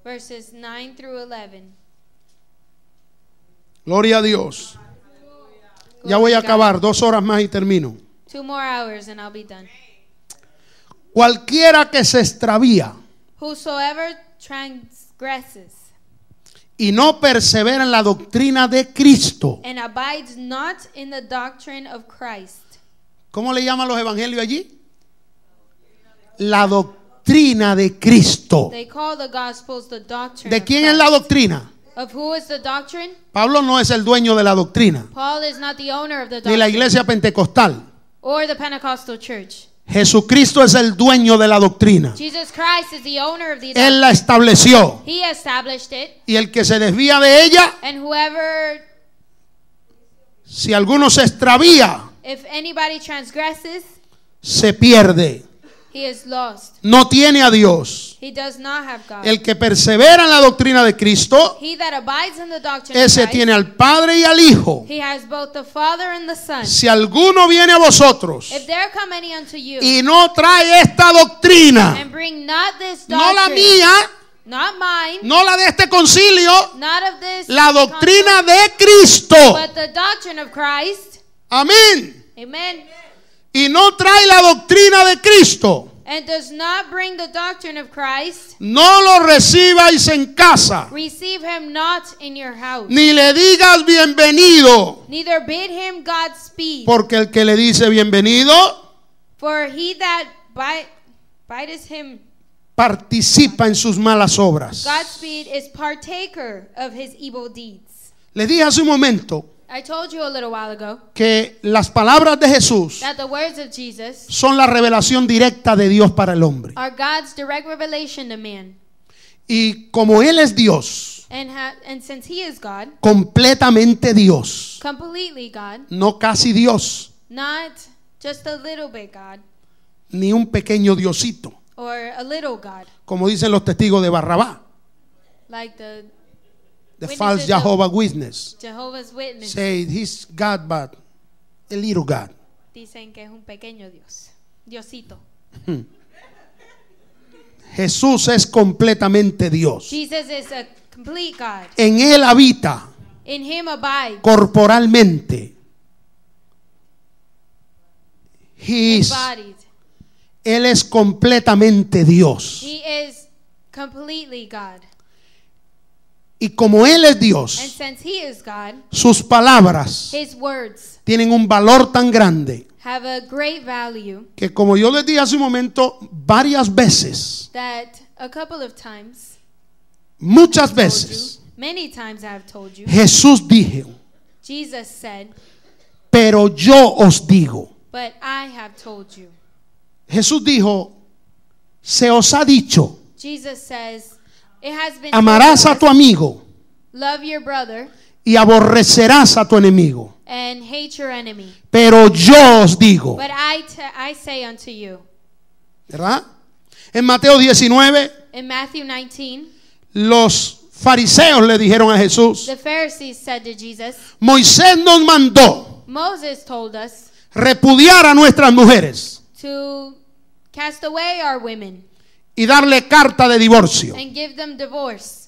verses 9 through 11. Gloria a Dios. Ya voy a acabar, 2 horas más y termino. 2 more hours and I'll be done. Cualquiera que se extravía Whosoever transgresses y no persevera en la doctrina de Cristo. and abides not in the doctrine of Christ. ¿Cómo le llaman los evangelios allí? La doctrina de Cristo. They call the gospels the doctrine ¿De of quién Christ. es la doctrina? Of who is the doctrine? Pablo no es el dueño de la doctrina, Paul is not the owner of the ni la doctrine iglesia pentecostal. or the Pentecostal church. Jesucristo es el dueño de la doctrina. Jesus Christ is the owner of the Él doctrine. la estableció. He established it, Y el que se desvía de ella, and whoever, si alguno se extravía, if anybody transgresses, se pierde. he is lost. No tiene a Dios. He does not have God. El que persevera en la doctrina de Cristo, He that abides in the doctrine of ese Christ, tiene al Padre y al Hijo. he has both the Father and the Son. Si alguno viene a vosotros If there come any unto you, y no trae esta doctrina, and bring not this no la doctrine, mía, not mine, no la de este concilio, not of this, la doctrina council, de Cristo. but the doctrine of Christ, Amén. amen, Y no trae la doctrina de Cristo, and does not bring the doctrine of Christ, no lo recibáis en casa, receive him not in your house, ni le digas bienvenido, neither bid him Godspeed, porque el que le dice bienvenido for he that bideth him participa en sus malas obras. Godspeed is partaker of his evil deeds. Les dije hace un momento I told you a little while ago que las palabras de Jesús that the words of Jesus son la revelación directa de Dios para el hombre. are God's direct revelation to man. Y como Él es Dios, And since he is God, completamente Dios, completely God, no casi Dios, not just a little bit God ni un pequeño diosito, or a little God, como dicen los testigos de Barrabá, like the false Jehovah's Witness. Jehovah's Witness. Say he's God, but a little God. Dicen que es un pequeño Dios, Diosito. Jesús es completamente Dios. Jesus is a complete God. En Él habita In him abide, corporalmente. embodied. Él es completamente Dios. He is completely God. Y como Él es And Dios, since he is God, sus palabras his words tienen un valor tan grande have a great value que, como yo les dije hace un momento, varias veces, that a couple of times, muchas told you, veces, many times I have told you, Jesús dijo, Jesus said, pero yo os digo. but I have told you. Jesús dijo, se os ha dicho, Jesus says, it has been amarás a told tu us, amigo love your brother y aborrecerás a tu enemigo. and hate your enemy. Pero yo os digo, But I say unto you, ¿verdad? En Mateo 19, in Matthew 19, los fariseos le dijeron a Jesús, the Pharisees said to Jesus, Moisés nos mandó Moses told us repudiar a nuestras mujeres to cast away our women y darle carta de divorcio. and give them divorce.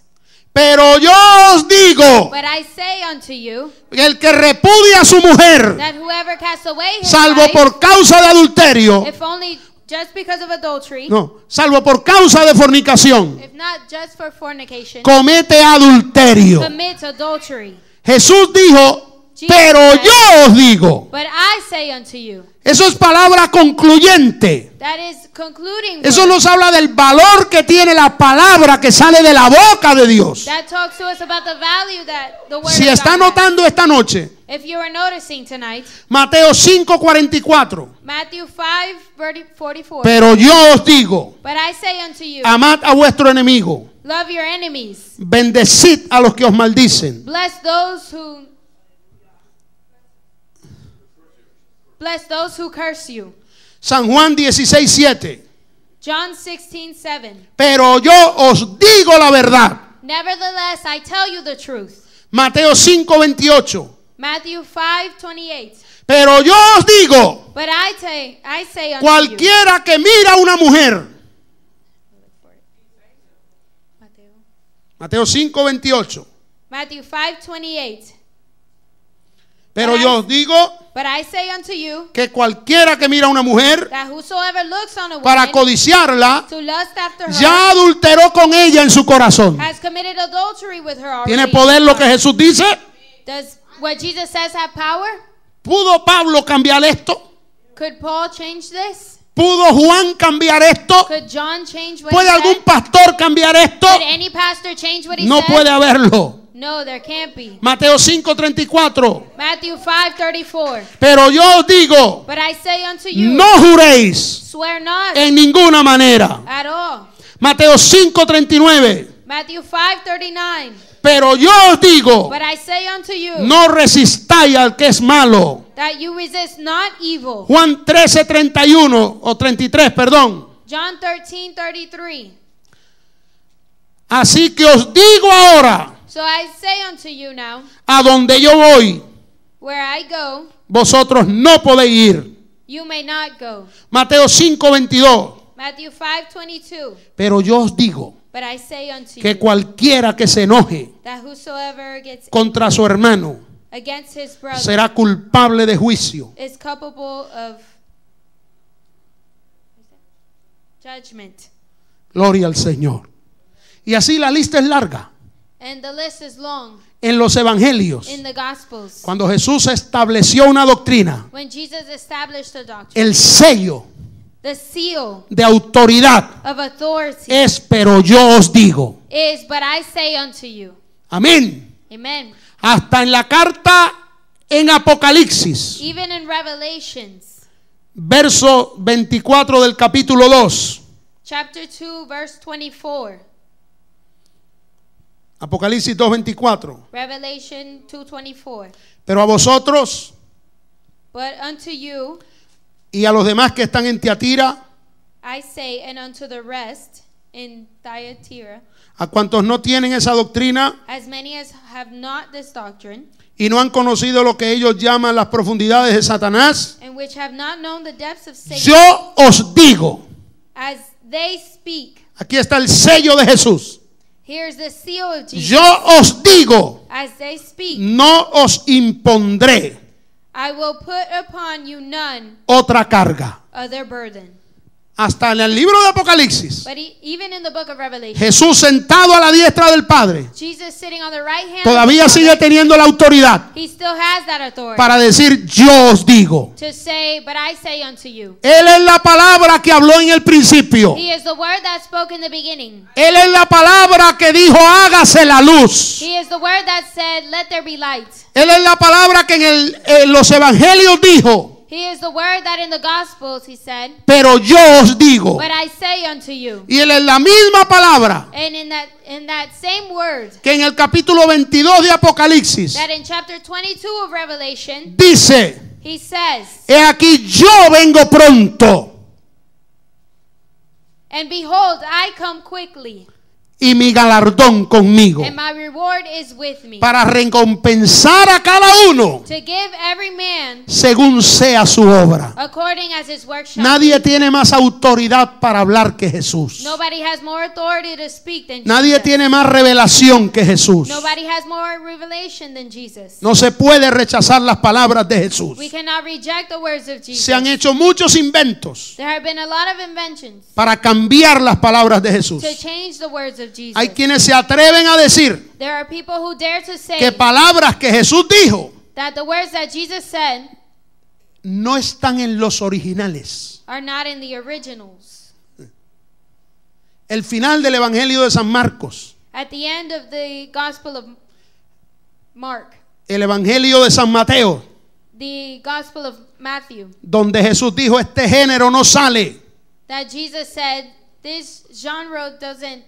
Pero yo os digo, But I say unto you el que repudia a su mujer, that whoever casts away his salvo wife, por causa de adulterio, if only just because of adultery, no, salvo por causa de fornicación, if not just for fornication, comete adulterio. commits adultery. Jesús dijo, pero yo os digo. But I say unto you, Eso es palabra concluyente. that is concluding Eso word. nos habla del valor que tiene la palabra que sale de la boca de Dios. That talks to us about the value that the word Si of está God has. notando esta noche, If you are noticing tonight, Mateo 5:44. Matthew 5:44. Pero yo os digo, But I say unto you, amad a vuestro enemigo, love your enemies, bendecid a los que os maldicen, bless those who curse you. San Juan 16:7. John 16:7. Pero yo os digo la verdad. Nevertheless, I tell you the truth. Mateo 5:28. Matthew 5:28. Pero yo os digo, But I say unto you, cualquiera que mira a una mujer. Mateo 5:28. Matthew 5:28. Pero yo os digo But I say unto you que cualquiera que mira a una mujer that whosoever looks on a para woman codiciarla, to lust after her ya adulteró con ella en su corazón. has committed adultery with her already. ¿Tiene poder lo que Jesús dice? Does what Jesus says have power? ¿Pudo Pablo cambiar esto? Could Paul change this? ¿Pudo Juan cambiar esto? Could John change what ¿Puede he algún said? pastor cambiar esto? Could any pastor change what he No said? puede haberlo. No, there can't be. Mateo 5:34. Matthew 5:34. Pero yo os digo, But I say unto you, no juréis swear not en ninguna manera. at all. Mateo 5:39. Matthew 5:39. Pero yo os digo, But I say unto you no resistáis al que es malo. that you resist not evil. Juan 13:31 o 33, perdón. John 13:33. Así que os digo ahora, So I say unto you now, a donde yo voy, where I go, vosotros no podéis ir. you may not go. Mateo 5:22. Matthew 5:22. Pero yo os digo But I say unto que you cualquiera que se enoje that whosoever gets contra su hermano against his brother será culpable de juicio. is culpable of judgment. Gloria al Señor. Y así la lista es larga. And the list is long En los evangelios, in the Gospels. cuando Jesús estableció una doctrina, When Jesus established a doctrine, el sello the seal de autoridad of authority es, pero yo os digo. is, but I say unto you. Amén. Amen. Hasta en la carta en Apocalipsis, Even in Revelations, verso 24 del capítulo 2. chapter 2, verse 24. Apocalipsis 2:24. Revelation 2:24. Pero a vosotros But unto you y a los demás que están en Tiatira, I say, and unto the rest in Thyatira, a cuantos no tienen esa doctrina as many as have not this doctrine, y no han conocido lo que ellos llaman las profundidades de Satanás, and which have not known the depths of Satan, yo os digo, as they speak. aquí está el sello de Jesús, Here's the seal of Jesus. yo os digo, As they speak, no os impondré I will put upon you none otra carga. other burden. Hasta en el libro de Apocalipsis, But even in the book of Revelation, Jesús sentado a la diestra del Padre Jesus sitting on the right hand todavía of the sigue Father, teniendo la autoridad he still has that authority para decir yo os digo. to say, but I say unto you. Él es la palabra que habló en el principio. He is the word that spoke in the beginning. Él es la palabra que dijo hágase la luz. He is the word that said, let there be light. Él es la palabra que en los evangelios dijo, He is the word that in the Gospels he said, pero yo os digo. but I say unto you. Y él es la misma palabra And in that same word, que en el capítulo 22 de Apocalipsis that in chapter 22 of Revelation, dice, he says, he aquí yo vengo pronto and behold, I come quickly, y mi galardón conmigo, and my reward is with me, para recompensar a cada uno to give every man según sea su obra. according as his work shall Nadie be. tiene más autoridad para hablar que Jesús. Nobody has more authority to speak than Nadie Jesus. tiene más revelación que Jesús. Nobody has more revelation than Jesus. No se puede rechazar las palabras de Jesús. We cannot reject the words of Jesus. Se han hecho muchos inventos There have been a lot of inventions para cambiar las palabras de Jesús. to change the words of Jesus. Hay quienes se atreven a decir There are people who dare to say que palabras que Jesús dijo that the words that Jesus said no están en los originales. are not in the originals. El final del Evangelio de San Marcos, At the end of the Gospel of Mark, el Evangelio de San Mateo, the Gospel of Matthew, donde Jesús dijo este género no sale that Jesus said this genre doesn't,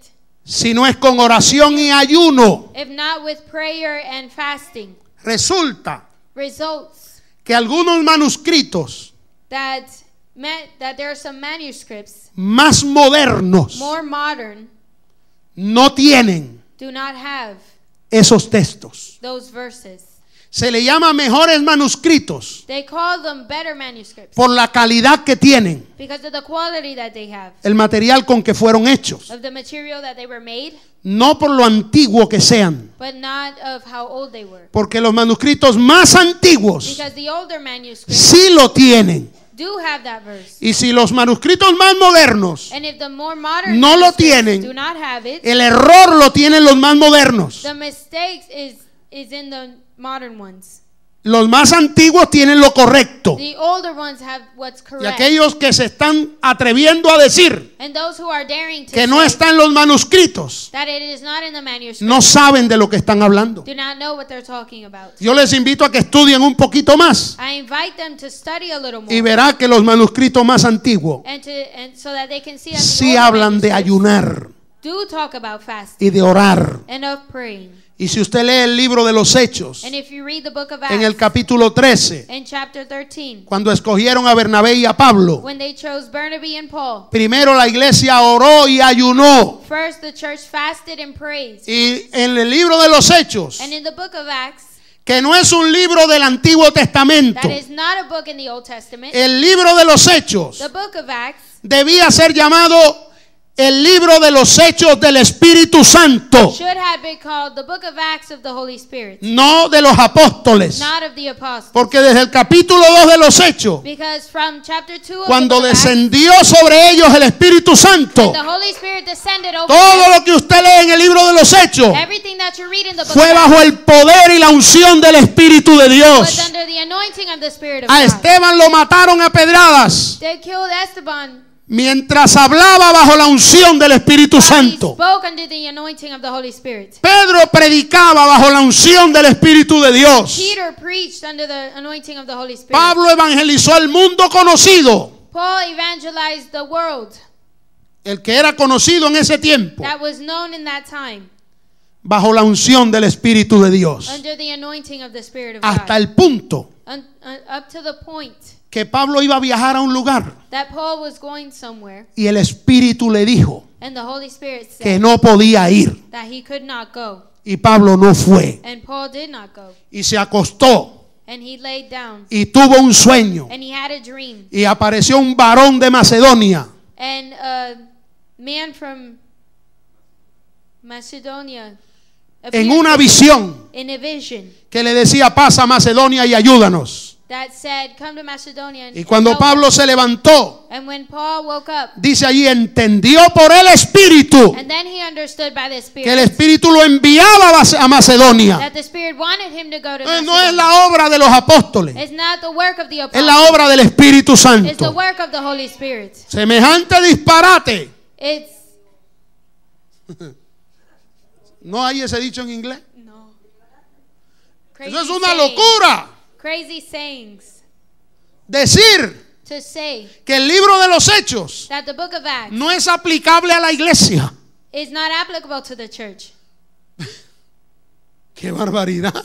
si no es con oración y ayuno. if not with prayer and fasting, Resulta results que algunos manuscritos that there are some manuscripts más modernos more modern no tienen do not have esos textos. those verses. Se le llama mejores manuscritos They call them better manuscripts por la calidad que tienen, because of the quality that they have, el material con que fueron hechos, of the material that they were made, no por lo antiguo que sean, but not of how old they were. porque los manuscritos más antiguos Because the older manuscripts sí lo tienen. do have that verse. Y si los manuscritos más modernos, And if the more modern no lo manuscripts tienen, do not have it, el error lo tienen los más modernos. the mistakes is in the modern ones. Los más antiguos tienen lo correcto. The older ones have what's Y correct. aquellos que se están atreviendo a decir And those who are daring to que no say está en los manuscritos, that it is not in the manuscript no saben de lo que están hablando. do not know what they're talking about. Yo les invito a que estudien un poquito más I invite them to study a little more y verá que los manuscritos más antiguos and so that they can see that the sí older hablan de manuscripts ayunar do talk about fasting y de orar. and of praying. Y si usted lee el libro de los Hechos, And if you read the book of en el Acts, capítulo 13, in chapter 13, cuando escogieron a Bernabé y a Pablo, when they chose Barnabas and Paul, primero la iglesia oró y ayunó. first the church fasted and prayed. Y en el libro de los Hechos, And in the book of Acts, que no es un libro del Antiguo Testamento, that is not a book in the Old Testament, el libro de los Hechos the book of Acts debía ser llamado el libro de los Hechos del Espíritu Santo, should have been called the book of Acts of the Holy Spirit, no de los apóstoles. not of the apostles. Porque desde el capítulo 2 de los Hechos, Because from chapter 2 of cuando the book of Acts, descendió sobre ellos el Espíritu Santo, the Holy Spirit descended over todo them. lo que usted lee en el libro de los Hechos Everything that you read in the book fue of bajo Acts el poder y la unción del Espíritu de was Dios. under the anointing of the Spirit of A God. Esteban lo mataron a pedradas They killed Esteban mientras hablaba bajo la unción del Espíritu While he Santo. spoke under the anointing of the Holy Spirit. Pedro predicaba bajo la unción del Espíritu de Dios. Peter preached under the anointing of the Holy Spirit. Pablo evangelizó el mundo conocido, Paul evangelized the world el que era conocido en ese tiempo, that was known in that time bajo la unción del Espíritu de Dios. under the anointing of the Spirit of Hasta God. el punto Up to the point que Pablo iba a viajar a un lugar that Paul was going somewhere y el Espíritu le dijo and the Holy Spirit que said no podía ir. that he could not go. Y Pablo no fue. And Paul did not go. Y se acostó And he laid down y tuvo un sueño. and he had a dream. Y apareció un varón de Macedonia And a man from Macedonia en appeared una visión in a vision que le decía: pasa a Macedonia y ayúdanos. that said, "Come to Macedonia." Y cuando help Pablo us." se levantó, And when Paul woke up, dice allí, entendió por el Espíritu and then he understood by the que el Spirit Espíritu lo enviaba a Macedonia. that the Spirit wanted him to go to No es Macedonia. la obra de los apóstoles, It's not the work of the es apostles. la obra del Espíritu It's the Santo. work of the Holy Spirit. Semejante disparate. It's ¿No hay ese dicho en inglés? no. Crazy Eso es una sayings. locura. Crazy sayings Decir to say que el libro de los Hechos that the book of Acts no es aplicable a la iglesia. is not applicable to the church. ¡Qué barbaridad!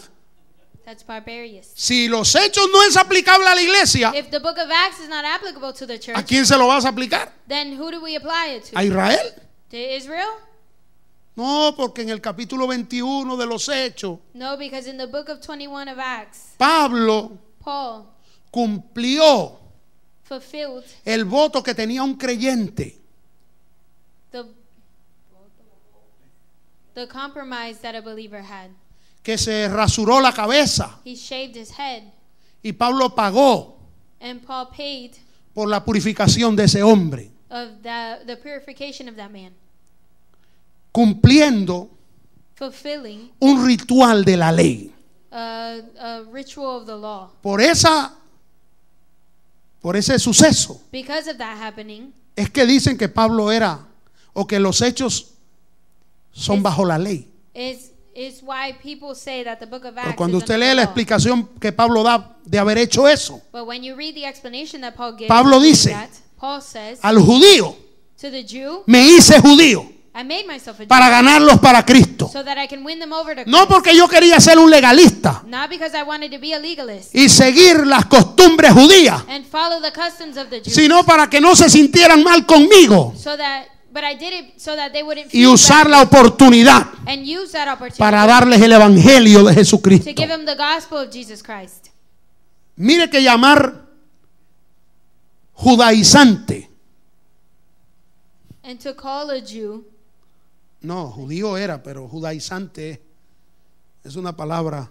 That's barbarious. Si los Hechos no es aplicable a la iglesia, If the book of Acts is not applicable to the ¿a church, quién se lo vas a aplicar? then who do we apply it ¿A to? Israel? To Israel? No, porque en el capítulo 21 de los Hechos, No, because in the book of 21 of Acts, Pablo Paul cumplió fulfilled el voto que tenía un creyente. the compromise that a believer had. Que se rasuró la cabeza He shaved his head, y Pablo pagó and Paul paid por la purificación de ese hombre, of the purification of that man, cumpliendo fulfilling un ritual de la ley. a ritual of the law. Por ese suceso Because of that happening, es que dicen que Pablo era, o que los hechos son bajo la ley. is why people say that the book of Pero Acts cuando is usted under lee the la law. explicación que Pablo da de haber hecho eso, But when you read the explanation that Paul gives, Pablo dice, that, Paul says al judío to the Jew, me hice judío I made myself a Jew para ganarlos para Cristo. so that I can win them over to No Christ. porque yo quería ser un legalista Not because I wanted to be a legalist y seguir las costumbres judías, and follow the customs of the Jews, sino para que no se sintieran mal conmigo but I did it so that they wouldn't y feel usar bad la oportunidad and use that opportunity para darles el evangelio de to Jesucristo. give them the gospel of Jesus Christ. Mire que llamar judaizante, And to call a Jew, no, judío era, pero judaizante es una palabra.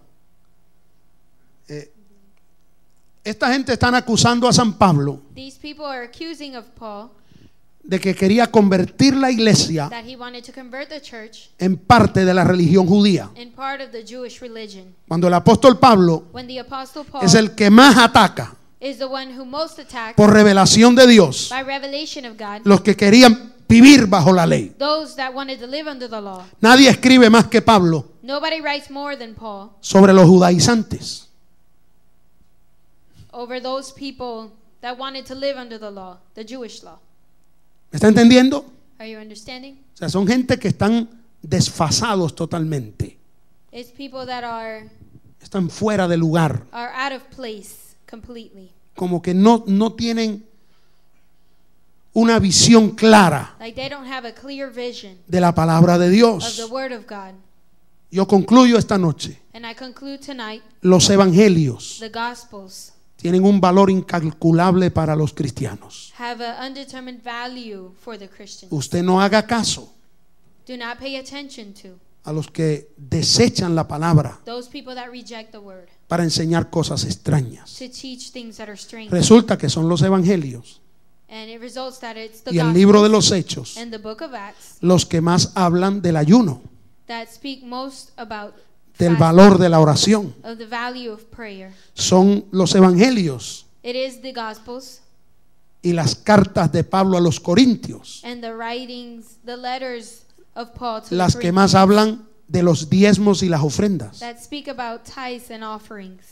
Esta gente están acusando a San Pablo these people are accusing of Paul de que quería convertir la iglesia that he wanted to convert the church en parte de la religión judía. in part of the Jewish religion. Cuando el apóstol Pablo When the apostle Paul es el que más ataca is the one who most attacked por revelación de Dios by revelation of God los que querían vivir bajo la ley. those that wanted to live under the law. Nadie escribe más que Pablo Nobody writes more than Paul sobre los judaizantes. over those people that wanted to live under the law, the Jewish law. ¿Me está entendiendo? Are you understanding? O sea, son gente que están desfasados totalmente. It's people that are Están fuera de lugar. out of place completely. Como que no tienen una visión clara Like they don't have a clear vision de la palabra de of the Dios. word of God. Yo concluyo esta noche. And I conclude tonight, Los evangelios the Gospels tienen un valor incalculable para los cristianos. have an undetermined value for the Christians. Usted no haga caso Do not pay attention to a los que desechan la palabra those people that reject the word para enseñar cosas extrañas. to teach things that are strange. Resulta que son los evangelios And it results that it's the y el libro de Gospels los Hechos and the book of Acts los que más hablan del ayuno, that speak most about del fasting, valor de la oración. of the value of prayer. Son los evangelios It is the Gospels y las cartas de Pablo a los Corintios, and the writings, the letters of Paul to las the que más Corinthians hablan de los diezmos y las ofrendas. that speak about tithes and offerings.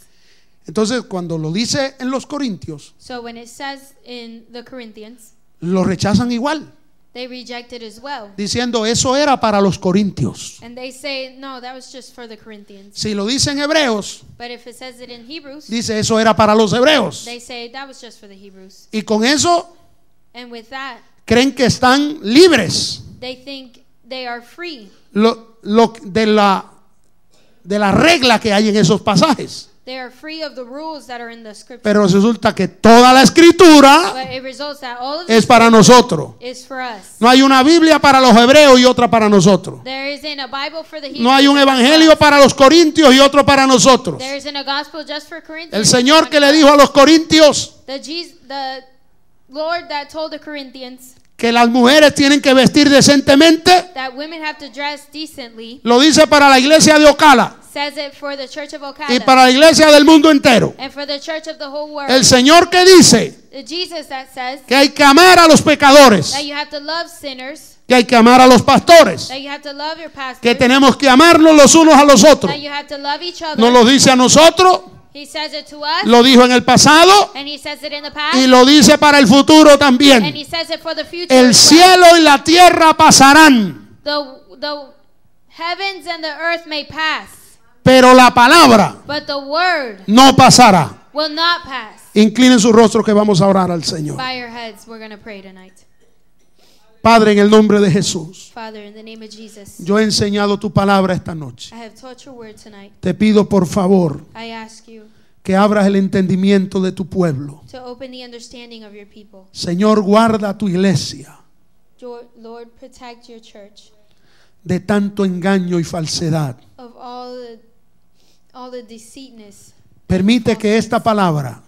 Entonces, cuando lo dice en los Corintios, So when it says in the Corinthians, lo rechazan igual, they reject it as well. diciendo eso era para los Corintios. And they say, no, that was just for the Corinthians. Si lo dice en Hebreos, But if it says it in Hebrews, dice eso era para los hebreos. they say that was just for the Hebrews. Y con eso And with that, creen que están libres they think they are free. de la regla que hay en esos pasajes. They are free of the rules that are in the scripture. Pero resulta que toda la escritura But it results that all of es this para nosotros. is for us. No hay una Biblia para los hebreos y otra para nosotros. There isn't a Bible for the Hebrews. No hay un and one for evangelio us. para los corintios y otro para nosotros. There isn't a gospel just for Corinthians. El and Señor one que for le us. dijo a los corintios The Lord that told the Corinthians que las mujeres tienen que vestir decentemente, that women have to dress decently lo dice para la iglesia de Ocala says it for the church of y Okada para la iglesia del mundo entero. and for the church of the whole world. El Señor que dice The Jesus that says que hay que amar a los pecadores, that you have to love sinners, que hay que amar a los pastores, that you have to love your pastors, que tenemos que amarnos los unos a los otros. that you have to love each other. Nos lo dice a nosotros, He says it to us, lo dijo en el pasado and he says it in the past, y lo dice para el futuro and también. he says it for the future. El as well. cielo y la tierra pasarán, The heavens and the earth may pass, pero la palabra but the word no pasará. will not pass. Inclinen su rostro que vamos a orar al Señor. Bow your heads. We're going to pray tonight. Padre, en el nombre de Jesús, Father, in the name of Jesus, yo he enseñado tu palabra esta noche. I have taught your word tonight. Te pido por favor I ask you que abras el entendimiento de tu pueblo. to open the understanding of your people. Señor, guarda tu iglesia Lord, protect your church de tanto engaño y falsedad. of all the deceitness. Permite que esta palabra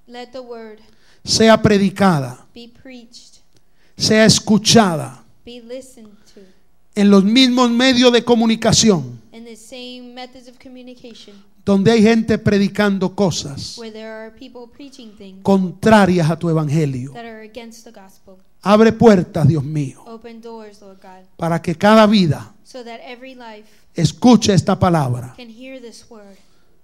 Let the word sea predicada, be preached, sea escuchada be listened to en los mismos medios de comunicación in the same methods of communication donde hay gente predicando cosas where there are people preaching things contrarias a tu evangelio. that are against the gospel. Abre puertas, Dios mío, Open doors, Lord God, para que cada vida so that every life escuche esta palabra. can hear this word.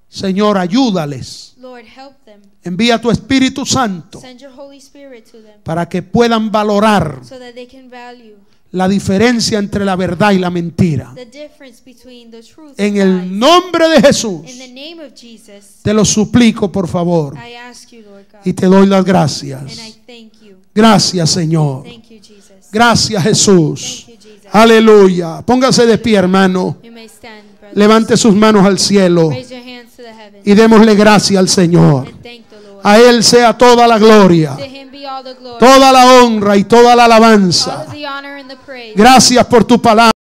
Señor, ayúdales. Lord, help them. Envía tu Espíritu Santo Send your Holy Spirit to them para que puedan valorar so that they can value la diferencia entre la verdad y la mentira. the difference between the truth En and el lies. nombre de Jesús, In the name of Jesus, te lo suplico, por favor, I ask you, Lord God, y te doy las and I gracias. thank you. Gracias, Señor. Thank you, Jesus. Gracias, Jesús. Thank you, Jesus. Aleluya. Póngase de pie, hermano. You may stand, brothers. Levante sus manos al cielo Raise your hands to the heavens y démosle gracias al Señor. and thank the Lord. A Él sea toda la gloria, To him be all the glory, toda la honra y toda la all alabanza. of the honor and the praise. Gracias por tu palabra.